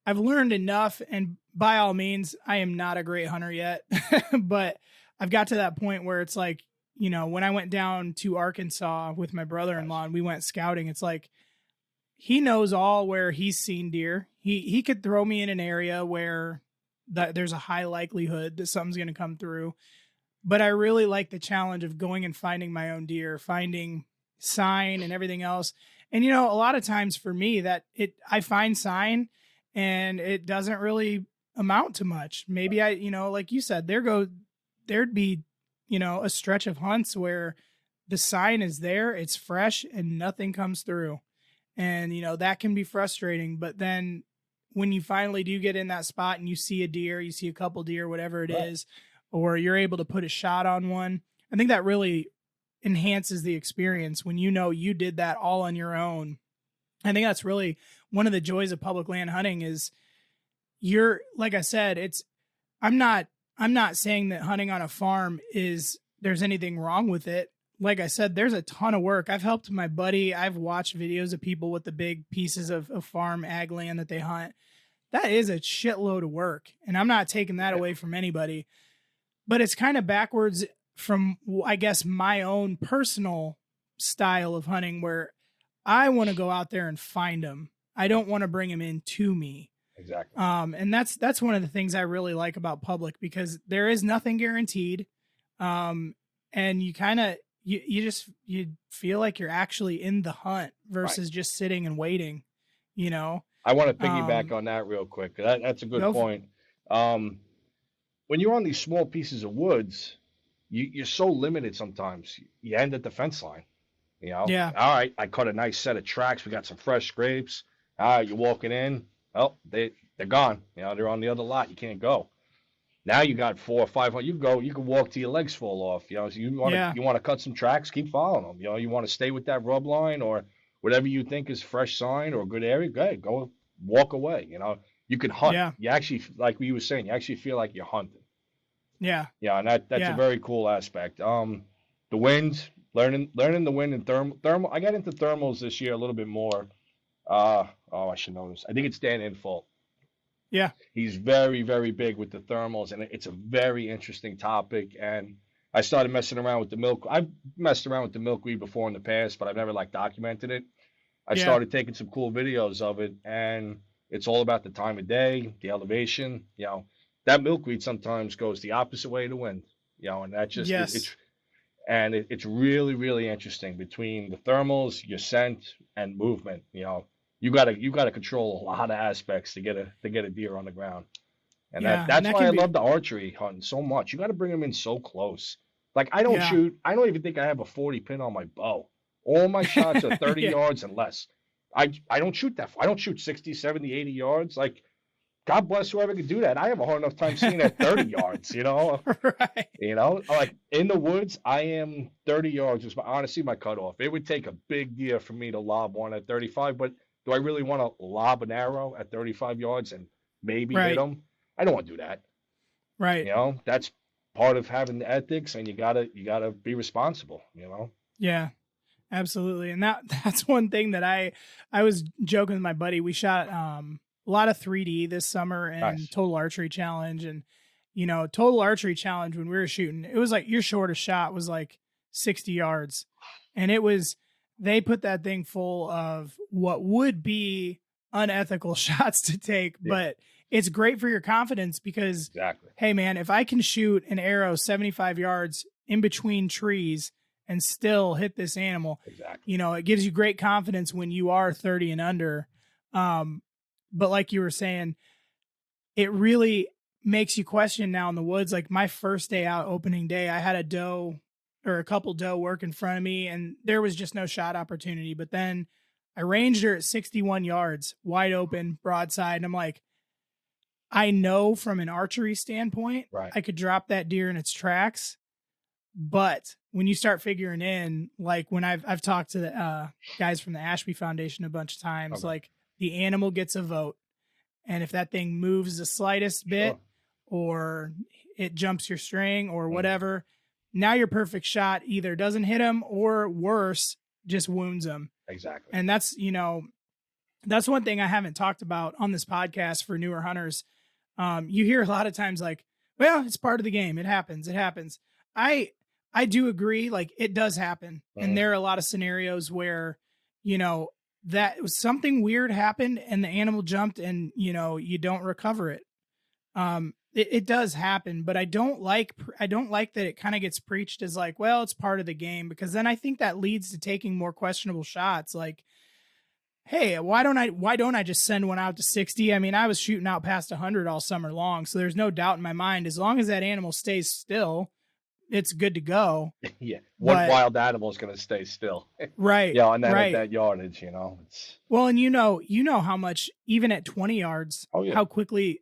I've learned enough, and by all means, I am not a great hunter yet, but I've got to that point where it's like, when I went down to Arkansas with my brother-in-law Nice. and we went scouting, it's like he knows all where he's seen deer. He could throw me in an area where there's a high likelihood that something's going to come through. But I really like the challenge of going and finding my own deer, finding sign and everything else. And a lot of times for me I find sign and it doesn't really amount to much. Maybe like you said, there'd be, a stretch of hunts where the sign is there, it's fresh and nothing comes through. And, that can be frustrating. But then when you finally do get in that spot and you see a deer, you see a couple deer, whatever it Right. is, or you're able to put a shot on one. I think that really enhances the experience when you know you did that all on your own. I think that's really one of the joys of public land hunting is like I said, I'm not saying that hunting on a farm there's anything wrong with it. Like I said, there's a ton of work. I've helped my buddy. I've watched videos of people with the big pieces of farm ag land that they hunt. That is a shitload of work. And I'm not taking that away from anybody, but it's kind of backwards from, I guess, my own personal style of hunting where I want to go out there and find them. I don't want to bring them in to me. Exactly. And that's one of the things I really like about public, because there is nothing guaranteed. And you kind of, you feel like you're actually in the hunt versus just sitting and waiting, you know? I want to piggyback on that real quick. That's a good point. When you're on these small pieces of woods, you're so limited sometimes. You end at the fence line, you know? Yeah. All right, I caught a nice set of tracks. We got some fresh scrapes. All right, you're walking in. Oh, they're gone. You know, they're on the other lot. You can't go. Now you got 400 or 500. You can walk till your legs fall off. You know, so you want to cut some tracks, keep following them. You know, you want to stay with that rub line or whatever you think is fresh sign or a good area. Go walk away. You know, you can hunt. Yeah. You actually, like we were saying, you actually feel like you're hunting. Yeah. Yeah, and that's a very cool aspect. The wind, learning the wind and thermal. I got into thermals this year a little bit more. I should know this. I think it's Dan Infalt. Yeah. He's very, very big with the thermals, and it's a very interesting topic. And I started messing around with the milk. I've messed around with the milkweed before in the past, but I've never documented it. I started taking some cool videos of it, and it's all about the time of day, the elevation. You know, that milkweed sometimes goes the opposite way of the wind. You know, and that just it's really, really interesting between the thermals, your scent, and movement. You know. You gotta control a lot of aspects to get a deer on the ground, and that's why I love the archery hunting so much. You got to bring them in so close. Like I don't shoot. I don't even think I have a 40 pin on my bow. All my shots are 30 yards and less. I don't shoot that. I don't shoot 60, 70, 80 yards. Like God bless whoever can do that. I have a hard enough time seeing at 30 yards. You know, right? You know, like in the woods, I am 30 yards is honestly my cutoff. It would take a big deer for me to lob one at 35, but do I really want to lob an arrow at 35 yards and maybe hit them? I don't want to do that. Right. You know, that's part of having the ethics, and you gotta be responsible. You know. Yeah, absolutely. And that's one thing that I was joking with my buddy. We shot a lot of 3D this summer and Total Archery Challenge, and you know, Total Archery Challenge when we were shooting, it was like your shortest shot was like 60 yards, and it was. They put that thing full of what would be unethical shots to take, but it's great for your confidence because, hey, man, if I can shoot an arrow 75 yards in between trees and still hit this animal, you know, it gives you great confidence when you are 30 and under. But like you were saying, it really makes you question now in the woods. Like my first day out, opening day, I had a couple doe work in front of me and there was just no shot opportunity. But then I ranged her at 61 yards, wide open, broadside. And I'm like, I know from an archery standpoint, I could drop that deer in its tracks. But when you start figuring in, like when I've talked to the guys from the Ashby Foundation a bunch of times, like the animal gets a vote. And if that thing moves the slightest bit or it jumps your string or whatever, now your perfect shot either doesn't hit him or worse, just wounds him. Exactly. And that's, you know, that's one thing I haven't talked about on this podcast for newer hunters. You hear a lot of times like, well, it's part of the game. It happens. I do agree. Like it does happen. And there are a lot of scenarios where, you know, that was something weird happened and the animal jumped and, you know, you don't recover it. It does happen, but I don't like that it kind of gets preached as like, well, it's part of the game, because then I think that leads to taking more questionable shots. Like, hey, why don't I just send one out to 60? I mean, I was shooting out past 100 all summer long, so there's no doubt in my mind, as long as that animal stays still, it's good to go. One wild animal is going to stay still. Right. Yeah, and then at that yardage, you know. Well, and you know how much, even at 20 yards, how quickly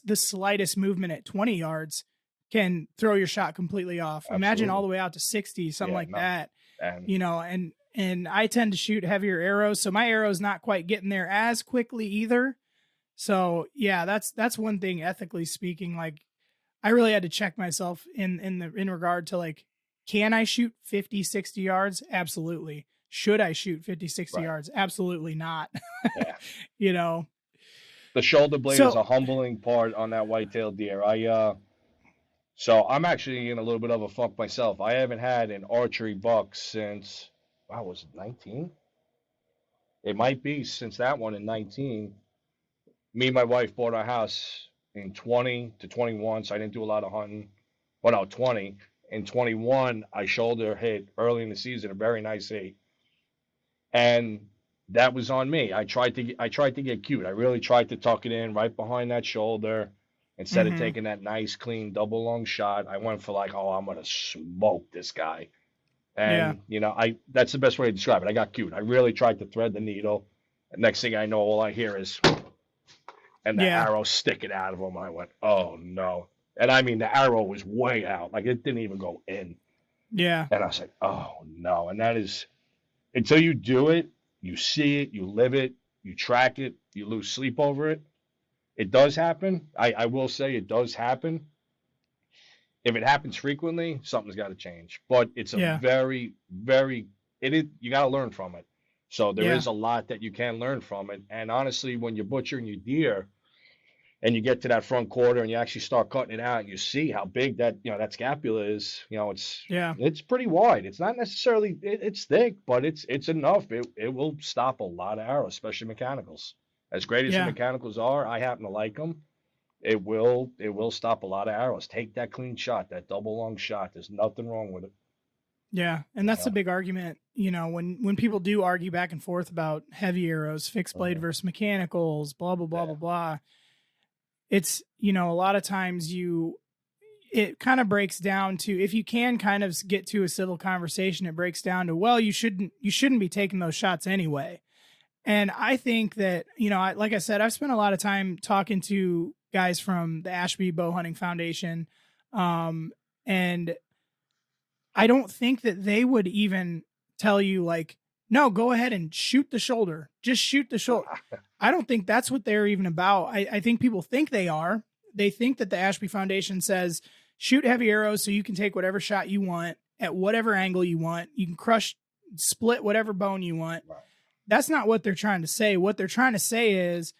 the slightest movement at 20 yards can throw your shot completely off. Absolutely. Imagine all the way out to 60, something like that. And you know, and I tend to shoot heavier arrows, so my arrow's not quite getting there as quickly either. So yeah, that's one thing ethically speaking. Like, I really had to check myself in regard to like, can I shoot 50, 60 yards? Absolutely. Should I shoot 50, 60 yards? Absolutely not. Yeah. You know, the shoulder blade is a humbling part on that white-tailed deer. So I'm actually in a little bit of a funk myself. I haven't had an archery buck since, wow, was it 19? It might be since that one in 19. Me and my wife bought our house in 20 to 21, so I didn't do a lot of hunting. Well, no, 20. In 21, I shoulder hit early in the season, a very nice 8. And that was on me. I tried to get cute. I really tried to tuck it in right behind that shoulder. Instead of taking that nice, clean, double lung shot, I went for like, oh, I'm going to smoke this guy. And, you know, that's the best way to describe it. I got cute. I really tried to thread the needle. And next thing I know, all I hear is, and the arrow sticking out of him. I went, oh, no. And I mean, the arrow was way out. Like, it didn't even go in. Yeah. And I was like, oh, no. And that is, until you do it, you see it, you live it, you track it, you lose sleep over it. It does happen. I will say it does happen. If it happens frequently, something's got to change. But it's a very, very, you got to learn from it. So there is a lot that you can learn from it. And honestly, when you're butchering your deer and you get to that front quarter and you actually start cutting it out and you see how big that, you know, that scapula is, you know, it's pretty wide. It's not necessarily, it's thick, but it's enough. It will stop a lot of arrows, especially mechanicals. As great as the mechanicals are, I happen to like them. It will stop a lot of arrows. Take that clean shot, that double lung shot. There's nothing wrong with it. Yeah, and that's the big argument, you know, when people do argue back and forth about heavy arrows, fixed blade versus mechanicals, blah, blah, blah, blah, blah. It's, you know, a lot of times it kind of breaks down to, if you can kind of get to a civil conversation, it breaks down to, well, you shouldn't be taking those shots anyway. And I think that, you know, like I said, I've spent a lot of time talking to guys from the Ashby Bowhunting Foundation. And I don't think that they would even tell you like, no, go ahead and shoot the shoulder. Just shoot the shoulder. I don't think that's what they're even about. I think people think they are. They think that the Ashby Foundation says, shoot heavy arrows so you can take whatever shot you want at whatever angle you want. You can split whatever bone you want. Right. That's not what they're trying to say. What they're trying to say is,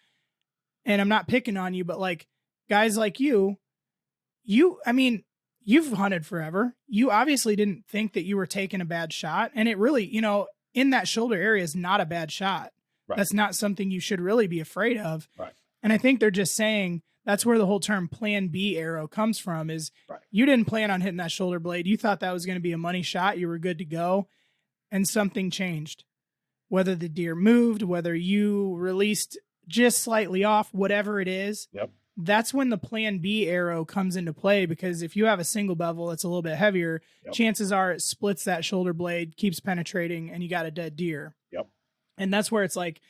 and I'm not picking on you, but like guys like I mean, you've hunted forever. You obviously didn't think that you were taking a bad shot. And it really, you know, in that shoulder area is not a bad shot. Right. That's not something you should really be afraid of. Right. And I think they're just saying that's where the whole term plan B arrow comes from is you didn't plan on hitting that shoulder blade. You thought that was going to be a money shot. You were good to go. And something changed. Whether the deer moved, whether you released just slightly off, whatever it is, that's when the plan B arrow comes into play. Because if you have a single bevel that's a little bit heavier, chances are it splits that shoulder blade, keeps penetrating, and you got a dead deer. And that's where it's like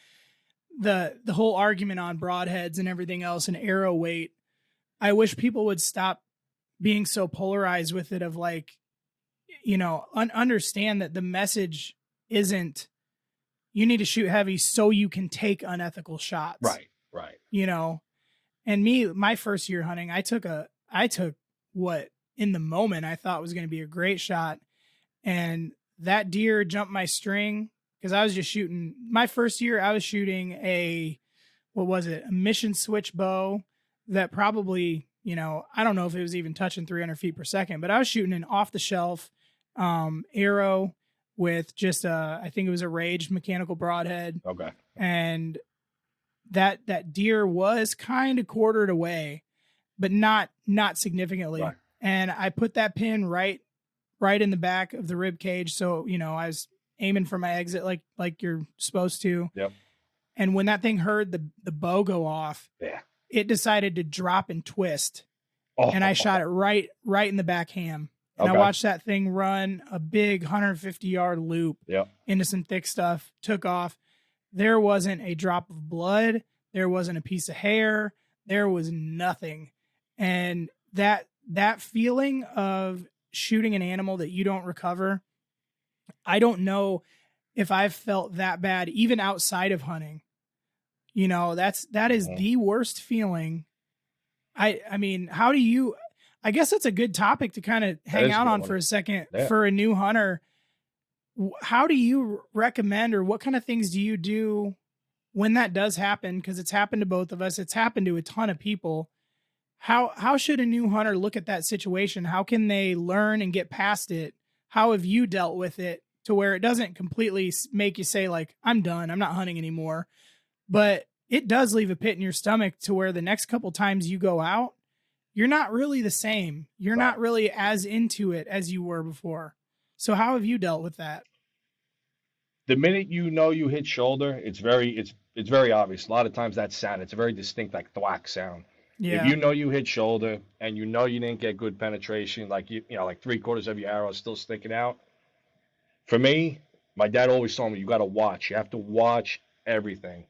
the whole argument on broadheads and everything else and arrow weight. I wish people would stop being so polarized with it of like, you know, understand that the message isn't, you need to shoot heavy so you can take unethical shots. Right. You know, and my first year hunting, I took what in the moment I thought was going to be a great shot. And that deer jumped my string because I was just shooting. My first year, I was shooting a mission switch bow that probably, you know, I don't know if it was even touching 300 feet per second, but I was shooting an off the shelf arrow with just I think it was a Raged mechanical broadhead. Okay. And that deer was kind of quartered away, but not significantly. Right. And I put that pin right in the back of the rib cage. So, you know, I was aiming for my exit like you're supposed to. Yep. And when that thing heard the bow go off, it decided to drop and twist. Oh. And I shot it right in the back ham. And I watched that thing run a big 150-yard loop into some thick stuff, took off. There wasn't a drop of blood. There wasn't a piece of hair. There was nothing. And that that feeling of shooting an animal that you don't recover, I don't know if I've felt that bad even outside of hunting. You know, that is the worst feeling. I mean, how do you, I guess that's a good topic to kind of hang out on for a second for a new hunter. How do you recommend, or what kind of things do you do when that does happen? Because it's happened to both of us. It's happened to a ton of people. How should a new hunter look at that situation? How can they learn and get past it? How have you dealt with it to where it doesn't completely make you say like, I'm done, I'm not hunting anymore, but it does leave a pit in your stomach to where the next couple times you go out, you're not really the same. You're not really as into it as you were before. So how have you dealt with that? The minute you know you hit shoulder, it's very obvious. A lot of times that sound, it's a very distinct like thwack sound. Yeah. If you know you hit shoulder and you know you didn't get good penetration, like you know, like 3/4 of your arrow is still sticking out. For me, my dad always told me you got to watch. You have to watch everything.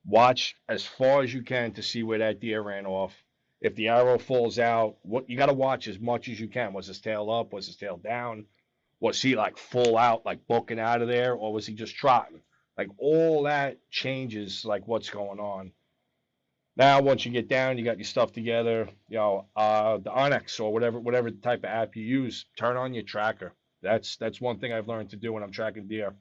Watch as far as you can to see where that deer ran off. If the arrow falls out, what you got to watch as much as you can. Was his tail up? Was his tail down? Was he like full out, like booking out of there, or was he just trotting? Like all that changes, like what's going on. Now, once you get down, you got your stuff together. You know, the Onyx or whatever type of app you use, turn on your tracker. That's one thing I've learned to do when I'm tracking deer.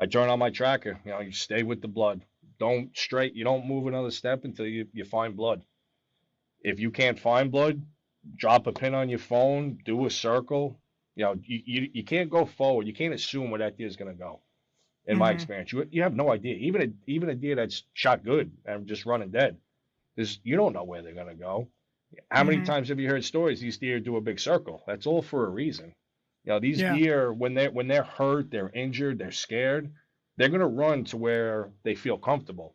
I turn on my tracker. You know, you stay with the blood. You don't move another step until you find blood. If you can't find blood, drop a pin on your phone, do a circle. You know, you can't go forward. You can't assume where that deer is going to go. In my experience, you have no idea. Even a deer that's shot good and just running dead, you don't know where they're going to go. How many times have you heard stories these deer do a big circle? That's all for a reason. You know, these deer, when they're hurt, they're injured, they're scared, they're going to run to where they feel comfortable.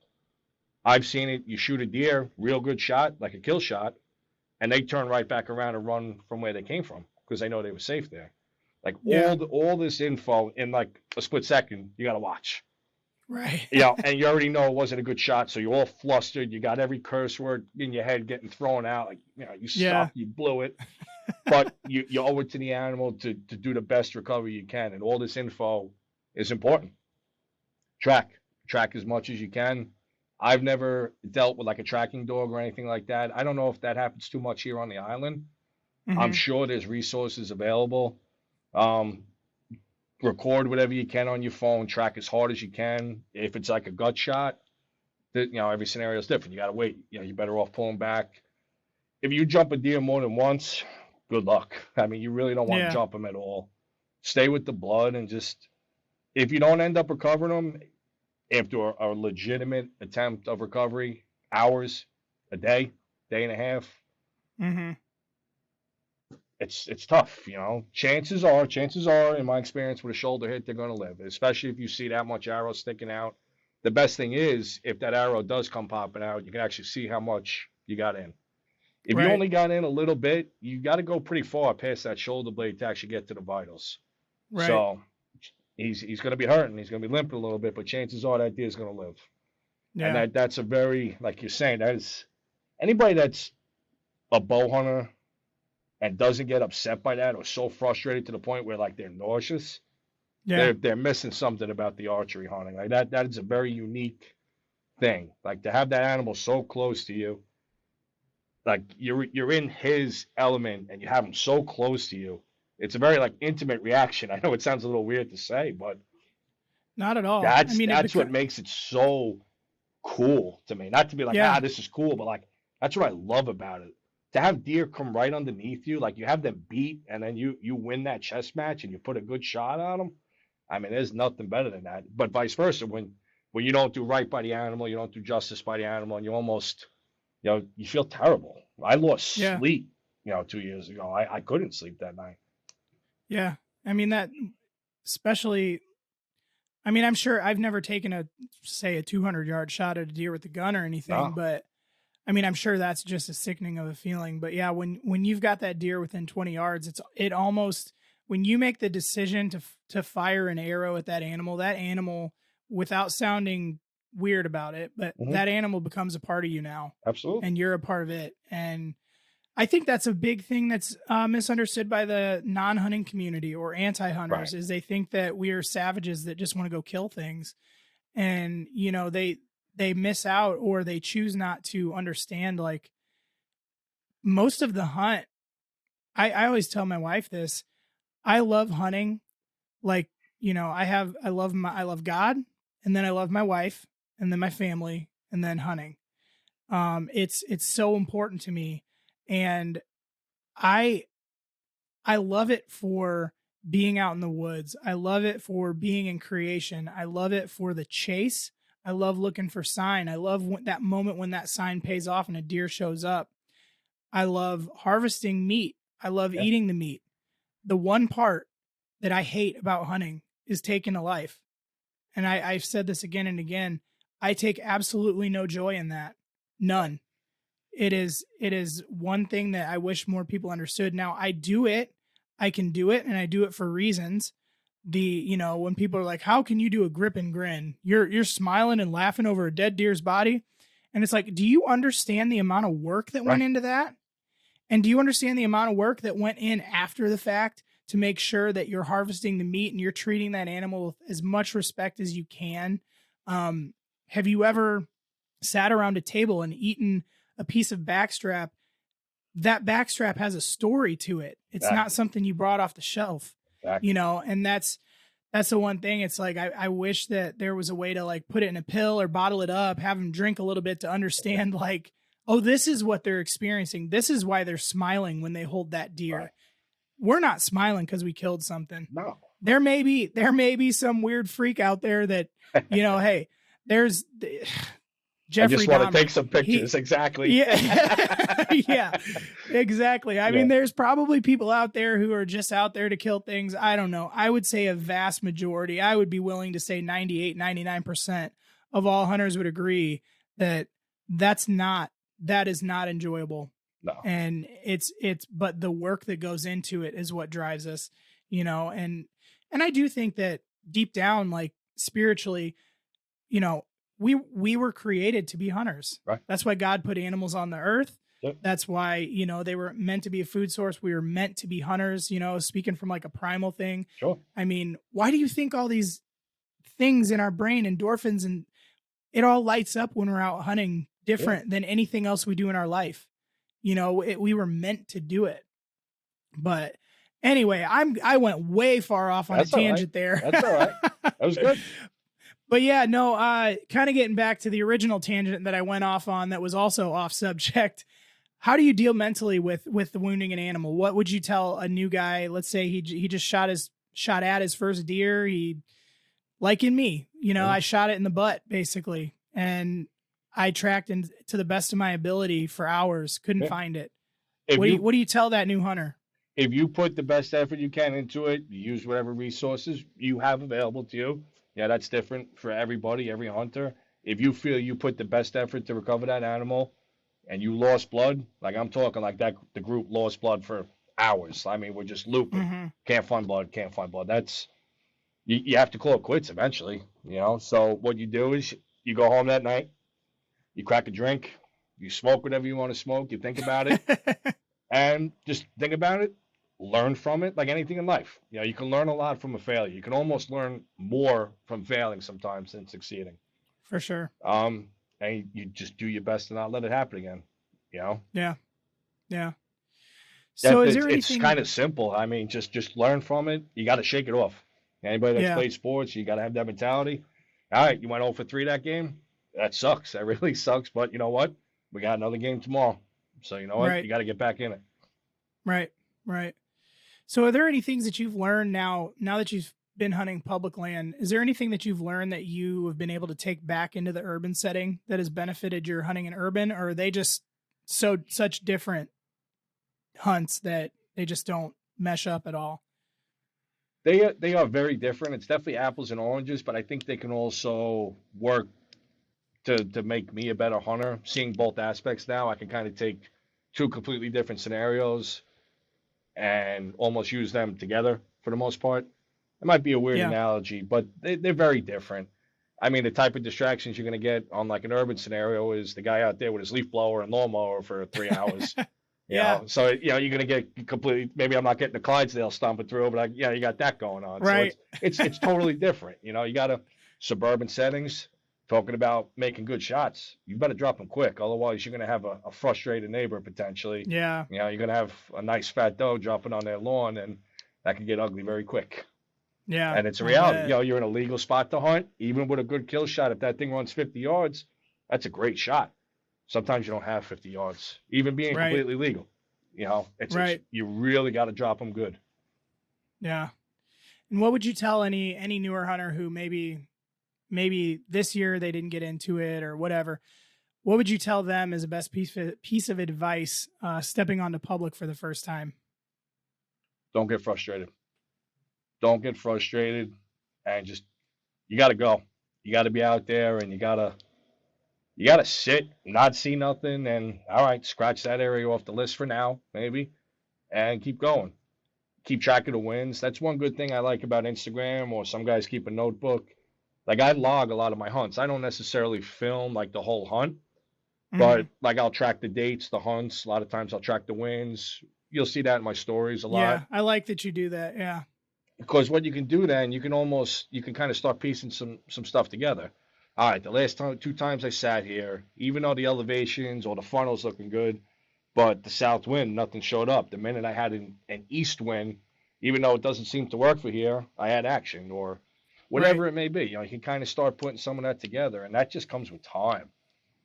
I've seen it. You shoot a deer, real good shot, like a kill shot, and they turn right back around and run from where they came from because they know they were safe there. Like all this info in like a split second, you got to watch. Right. You know, and you already know it wasn't a good shot, so you're all flustered. You got every curse word in your head getting thrown out. Like, you know, you suck, you blew it. But you owe it to the animal to do the best recovery you can. And all this info is important. Track as much as you can. I've never dealt with like a tracking dog or anything like that. I don't know if that happens too much here on the island. I'm sure there's resources available. Record whatever you can on your phone, track as hard as you can. If it's like a gut shot, you know, every scenario is different. You got to wait. You know, you're better off pulling back. If you jump a deer more than once, good luck. I mean, you really don't want to jump them at all. Stay with the blood and just, if you don't end up recovering them after a legitimate attempt of recovery, hours, a day and a half, it's tough, you know. Chances are, in my experience, with a shoulder hit, they're going to live, especially if you see that much arrow sticking out. The best thing is, if that arrow does come popping out, you can actually see how much you got in. If you only got in a little bit, you got to go pretty far past that shoulder blade to actually get to the vitals. Right. So he's going to be hurting. He's going to be limping a little bit, but chances are that deer's going to live. Yeah. And that's a very, like you're saying, that is, anybody that's a bow hunter and doesn't get upset by that or so frustrated to the point where like they're nauseous, they're missing something about the archery hunting. Like that is a very unique thing. Like to have that animal so close to you, like you're in his element and you have him so close to you. It's a very like intimate reaction. I know it sounds a little weird to say, but not at all. That's what makes it so cool to me. Not to be like, this is cool, but like that's what I love about it. To have deer come right underneath you, like you have them beat, and then you win that chess match and you put a good shot on them. I mean, there's nothing better than that. But vice versa, when you don't do right by the animal, you don't do justice by the animal, and you almost, you know, you feel terrible. I lost sleep, you know, 2 years ago. I couldn't sleep that night. Yeah. I mean, that especially, I mean, I'm sure I've never taken a 200-yard shot at a deer with a gun or anything, but I mean, I'm sure that's just as sickening of a feeling. But yeah, when you've got that deer within 20 yards, it almost, when you make the decision to fire an arrow at that animal, without sounding weird about it, but that animal becomes a part of you now. Absolutely. And you're a part of it. And I think that's a big thing that's misunderstood by the non-hunting community or anti-hunters is they think that we are savages that just want to go kill things. And, you know, they miss out or they choose not to understand, like, most of the hunt. I always tell my wife this. I love hunting. Like, you know, I love God, and then I love my wife, and then my family, and then hunting. It's so important to me. And I love it for being out in the woods. I love it for being in creation. I love it for the chase. I love looking for sign. I love that moment when that sign pays off and a deer shows up. I love harvesting meat. I love eating the meat. The one part that I hate about hunting is taking a life. And I've said this again and again. I take absolutely no joy in that. None. It is one thing that I wish more people understood. Now I do it. I can do it, and I do it for reasons. You know, when people are like, how can you do a grip and grin? You're smiling and laughing over a dead deer's body. And it's like, do you understand the amount of work that went into that? And do you understand the amount of work that went in after the fact to make sure that you're harvesting the meat and you're treating that animal with as much respect as you can? Have you ever sat around a table and eaten a piece of backstrap? That backstrap has a story to it. It's not something you brought off the shelf, you know, and that's the one thing. It's like, I wish that there was a way to like put it in a pill or bottle it up, have them drink a little bit to understand like, oh, this is what they're experiencing. This is why they're smiling when they hold that deer. Right. We're not smiling because we killed something. No. There may be some weird freak out there that, you know, hey, there's Jeffrey I just want Dahmer. To take some pictures. Exactly. Yeah. Yeah, exactly. I mean, there's probably people out there who are just out there to kill things. I don't know. I would say a vast majority, I would be willing to say 98, 99% of all hunters would agree that that is not enjoyable. No. And but the work that goes into it is what drives us, you know, and I do think that deep down, like spiritually, you know, we were created to be hunters. Right. That's why God put animals on the earth. Yep. That's why, you know, they were meant to be a food source. We were meant to be hunters, you know, speaking from like a primal thing. Sure. I mean, why do you think all these things in our brain, endorphins, and it all lights up when we're out hunting different than anything else we do in our life? You know, we were meant to do it. But anyway, I went way far off on a tangent there. That's all right. That was good. But yeah, no, kind of getting back to the original tangent that I went off on that was also off subject. How do you deal mentally with the wounding an animal? What would you tell a new guy? Let's say he just shot at his first deer. He, like in me, you know, I shot it in the butt basically. And I tracked to the best of my ability for hours. Couldn't find it. What do you tell that new hunter? If you put the best effort you can into it, you use whatever resources you have available to you. Yeah, that's different for everybody, every hunter. If you feel you put the best effort to recover that animal and you lost blood, like I'm talking like that, the group lost blood for hours. I mean, we're just looping. Mm-hmm. Can't find blood. That's, you have to call it quits eventually, you know? So what you do is you go home that night, you crack a drink, you smoke whatever you want to smoke, you think about it, and just think about it, learn from it, like anything in life. You know, you can learn a lot from a failure. You can almost learn more from failing sometimes than succeeding. For sure. And you just do your best to not let it happen again, you know? Yeah. Yeah. So is there anything... It's kind of simple. I mean, just learn from it. You got to shake it off. Anybody that's played sports, you got to have that mentality. All right, you went 0 for 3 that game. That sucks. That really sucks. But you know what? We got another game tomorrow. So you know what? Right. You got to get back in it. Right. Right. So are there any things that you've learned now that you've been hunting public land? Is there anything that you've learned that you have been able to take back into the urban setting that has benefited your hunting in urban? Or are they just such different hunts that they just don't mesh up at all? They are very different. It's definitely apples and oranges, but I think they can also work to make me a better hunter. Seeing both aspects now, I can kind of take two completely different scenarios and almost use them together for the most part. It might be a weird analogy, but they're very different. I mean, the type of distractions you're going to get on like an urban scenario is the guy out there with his leaf blower and lawnmower for 3 hours. Yeah. So, you're going to get completely, maybe I'm not getting the Clydesdale stomping through, but you got that going on. Right. So it's totally different. You got a suburban settings, talking about making good shots. You better drop them quick. Otherwise, you're going to have a frustrated neighbor potentially. Yeah. You're going to have a nice fat doe dropping on their lawn, and that can get ugly very quick. Yeah. And it's a reality. You're in a legal spot to hunt. Even with a good kill shot, if that thing runs 50 yards, that's a great shot. Sometimes you don't have 50 yards, even being completely legal. It's you really got to drop them good. Yeah. And what would you tell any newer hunter who maybe this year they didn't get into it or whatever? What would you tell them as a best piece of advice stepping onto public for the first time? Don't get frustrated. Don't get frustrated, and just you got to go. You got to be out there, and you got to sit, not see nothing, and all right, scratch that area off the list for now, maybe, and keep going. Keep track of the wins. That's one good thing I like about Instagram, or some guys keep a notebook. Like, I log a lot of my hunts. I don't necessarily film like the whole hunt, but like I'll track the dates, the hunts. A lot of times I'll track the wins. You'll see that in my stories a lot. Yeah, I like that you do that. Yeah. Because what you can do then, you can kind of start piecing some stuff together. All right, the last 2 times I sat here, even though the elevations or the funnel's looking good, but the south wind, nothing showed up. The minute I had an east wind, even though it doesn't seem to work for here, I had action or whatever it may be. You can kind of start putting some of that together, and that just comes with time.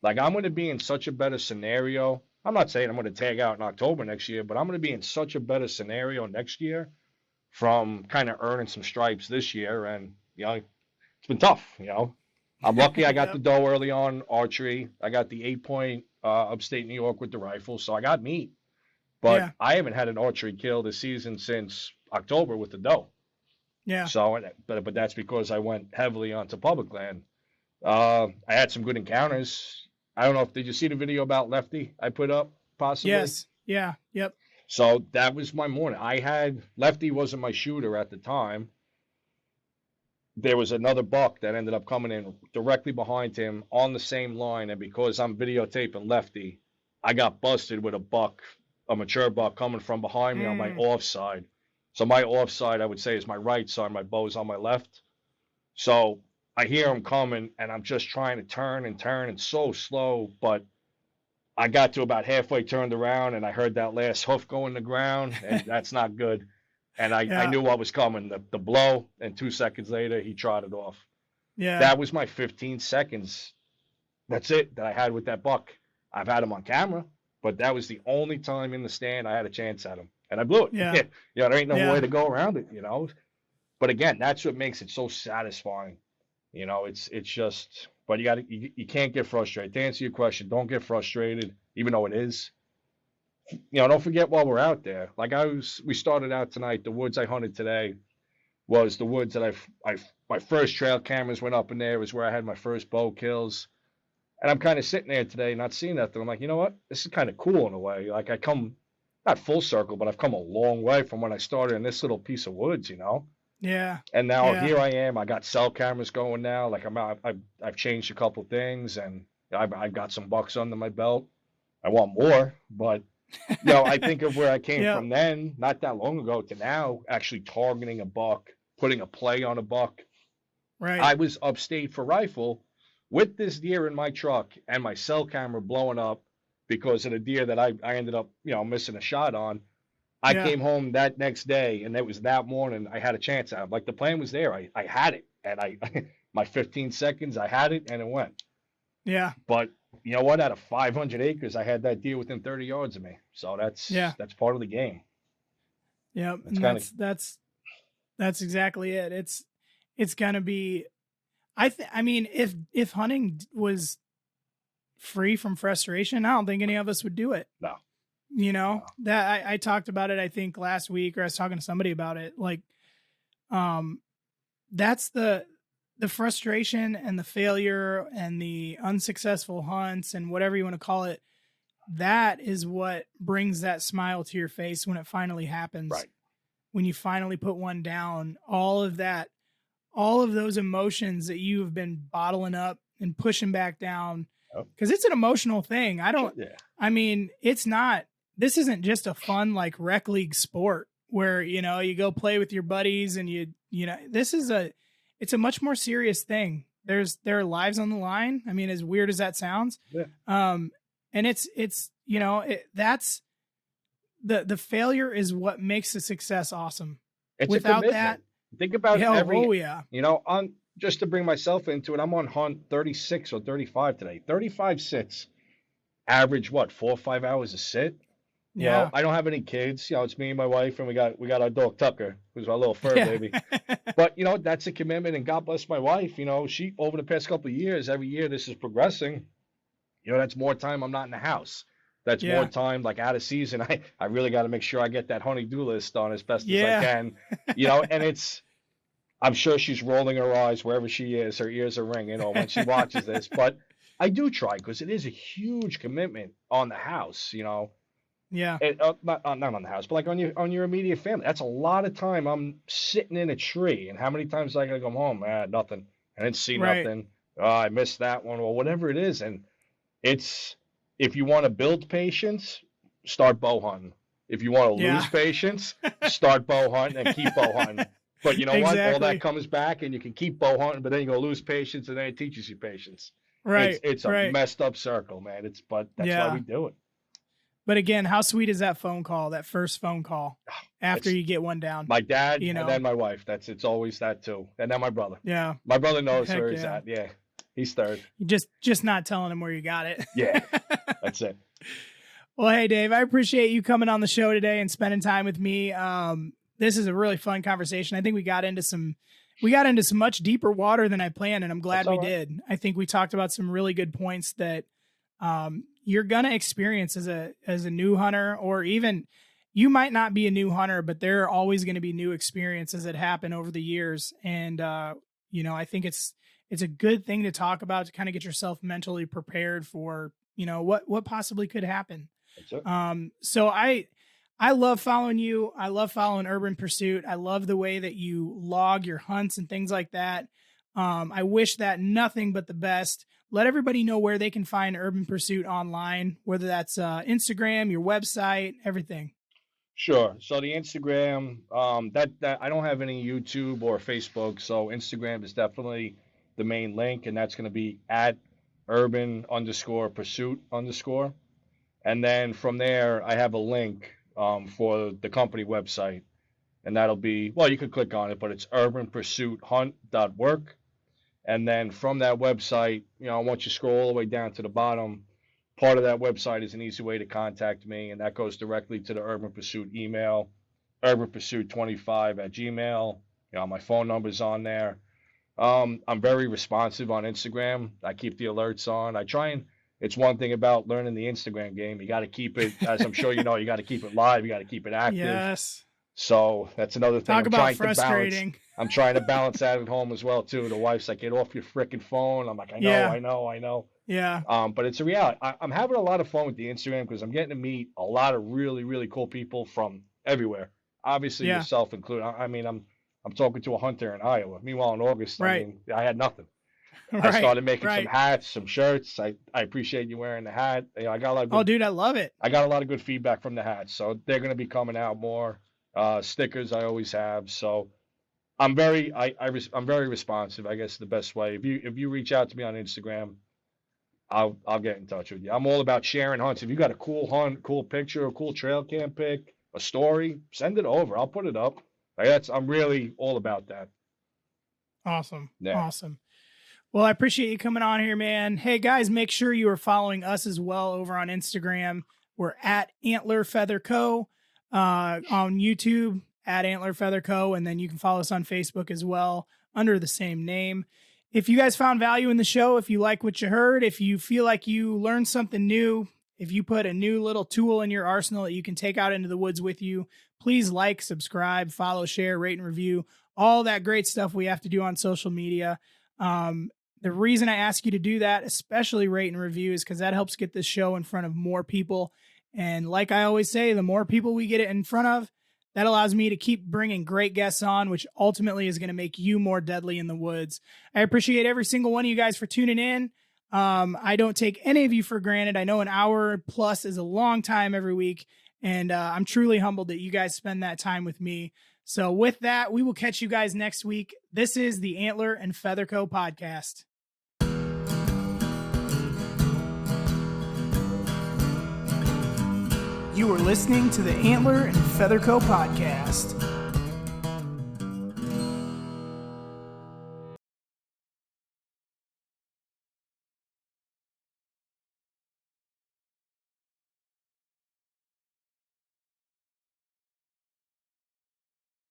Like, I'm going to be in such a better scenario. I'm not saying I'm going to tag out in October next year, but I'm going to be in such a better scenario next year from kind of earning some stripes this year. And, it's been tough, I'm lucky I got the doe early on archery. I got the 8-point upstate New York with the rifle, so I got meat. But I haven't had an archery kill this season since October with the doe. Yeah. So, but that's because I went heavily onto public land. I had some good encounters. I don't know did you see the video about Lefty I put up possibly? Yes. Yeah. Yep. So that was my morning. Lefty wasn't my shooter at the time. There was another buck that ended up coming in directly behind him on the same line. And because I'm videotaping Lefty, I got busted with a mature buck coming from behind me on my offside. So my offside, I would say, is my right side. My bow's on my left. So I hear him coming, and I'm just trying to turn and so slow. But I got to about halfway turned around, and I heard that last hoof go in the ground, and that's not good. And I knew what was coming, the blow, and 2 seconds later, he trotted off. Yeah. That was my 15 seconds. That's it that I had with that buck. I've had him on camera, but that was the only time in the stand I had a chance at him. And I blew it. Yeah. There ain't no way to go around it, But again, that's what makes it so satisfying. It's just, but you can't get frustrated. To answer your question, don't get frustrated, even though it is. Don't forget while we're out there. Like we started out tonight, the woods I hunted today was the woods that my first trail cameras went up in there. It was where I had my first bow kills. And I'm kind of sitting there today not seeing that. I'm like, you know what? This is kind of cool in a way. Like I come, not full circle, but I've come a long way from when I started in this little piece of woods, Yeah. And now here I am. I got cell cameras going now. Like I've changed a couple things, and I've got some bucks under my belt. I want more, but I think of where I came from then, not that long ago, to now actually targeting a buck, putting a play on a buck. Right. I was upstate for rifle with this deer in my truck and my cell camera blowing up because of the deer that I ended up, missing a shot on. I came home that next day, and it was that morning I had a chance at it. Like the plan was there. I had it, and my 15 seconds, I had it, and it went. Yeah. But you know what? Out of 500 acres, I had that deer within 30 yards of me. So that's part of the game. Yeah, that's exactly it. It's gonna be. I mean, if hunting was free from frustration, I don't think any of us would do it. No. That I talked about it, I think last week, or I was talking to somebody about it. Like, that's the frustration and the failure and the unsuccessful hunts and whatever you want to call it. That is what brings that smile to your face when it finally happens. Right. When you finally put one down, all of those emotions that you have been bottling up and pushing back down, because it's an emotional thing. I mean, it's not this isn't just a fun like rec league sport where, you go play with your buddies and this is it's a much more serious thing. There are lives on the line. I mean, as weird as that sounds. Yeah. And that's the failure is what makes the success awesome. It's Without that, think about yeah. Just to bring myself into it, I'm on hunt 36 or 35 today. 35 sits, average 4 or 5 hours a sit. Yeah. I don't have any kids. It's me and my wife, and we got our dog Tucker, who's our little fur baby. But that's a commitment, and God bless my wife. She over the past couple of years, every year this is progressing. That's more time I'm not in the house. That's more time like out of season. I really got to make sure I get that honey-do list on as best as I can. And I'm sure she's rolling her eyes wherever she is. Her ears are ringing when she watches this. But I do try because it is a huge commitment on the house. Yeah. Not on the house, but like on your immediate family. That's a lot of time I'm sitting in a tree. And how many times I gotta come home? Nothing. I didn't see nothing. Oh, I missed that one, or whatever it is. And it's, if you want to build patience, start bow hunting. If you want to lose patience, start bow hunting and keep bow hunting. But you know what? All that comes back, and you can keep bow hunting, but then you go lose patience, and then it teaches you patience. Right. It's a messed up circle, man. But that's why we do it. But again, how sweet is that phone call, that first phone call after you get one down? My dad and then my wife. It's always that too. And then my brother. Yeah. My brother knows where he's at. Yeah. He's third. You just not telling him where you got it. Yeah. That's it. Well, hey, Dave, I appreciate you coming on the show today and spending time with me. This is a really fun conversation. I think we got into some much deeper water than I planned, and I'm glad we did. I think we talked about some really good points that you're going to experience as a new hunter, or even you might not be a new hunter, but there are always going to be new experiences that happen over the years. And, I think it's a good thing to talk about to kind of get yourself mentally prepared for, what possibly could happen. So I love following you. I love following Urban Pursuit. I love the way that you log your hunts and things like that. I wish that nothing but the best. Let everybody know where they can find Urban Pursuit online, whether that's Instagram, your website, everything. Sure. So the Instagram, that I don't have any YouTube or Facebook, so Instagram is definitely the main link, and that's going to be at urban_pursuit_. And then from there, I have a link for the company website, and that'll be, you could click on it, but it's urbanpursuithunt.work. And then from that website, once you scroll all the way down to the bottom, part of that website is an easy way to contact me, and that goes directly to the Urban Pursuit email, urbanpursuit25@gmail. My phone number's on there. I'm very responsive on Instagram. I keep the alerts on. It's one thing about learning the Instagram game. You got to keep it, as I'm sure you know, you got to keep it live. You got to keep it active. Yes. So that's another thing. Talk about frustrating. I'm trying to balance that at home as well too. The wife's like, "Get off your freaking phone." I'm like, I know. Yeah. But it's a reality. I'm having a lot of fun with the Instagram because I'm getting to meet a lot of really, really cool people from everywhere. Obviously, yourself included. I mean, I'm talking to a hunter in Iowa. Meanwhile, in August, I had nothing. I started making some hats, some shirts. I appreciate you wearing the hat. I got a lot of good, dude, I love it. I got a lot of good feedback from the hats, so they're going to be coming out more. Stickers I always have. So I'm very responsive, I guess, the best way. If you reach out to me on Instagram, I'll get in touch with you. I'm all about sharing hunts. If you got a cool hunt, cool picture, a cool trail cam pic, a story, send it over. I'll put it up. I'm really all about that. Awesome. Yeah. Awesome. Well, I appreciate you coming on here, man. Hey guys, make sure you are following us as well over on Instagram. We're at Antler&FeatherCo. On YouTube at Antler&FeatherCo, and then you can follow us on Facebook as well under the same name. If you guys found value in the show, if you like what you heard, if you feel like you learned something new, if you put a new little tool in your arsenal that you can take out into the woods with you, please like, subscribe, follow, share, rate, and review, all that great stuff we have to do on social media. The reason I ask you to do that, especially rate and review, is because that helps get this show in front of more people. And like I always say, the more people we get it in front of, that allows me to keep bringing great guests on, which ultimately is going to make you more deadly in the woods. I appreciate every single one of you guys for tuning in. I don't take any of you for granted. I know an hour plus is a long time every week, And I'm truly humbled that you guys spend that time with me. So with that, we will catch you guys next week. This is the Antler and FeatherCo Podcast. You are listening to the Antler and FeatherCo Podcast.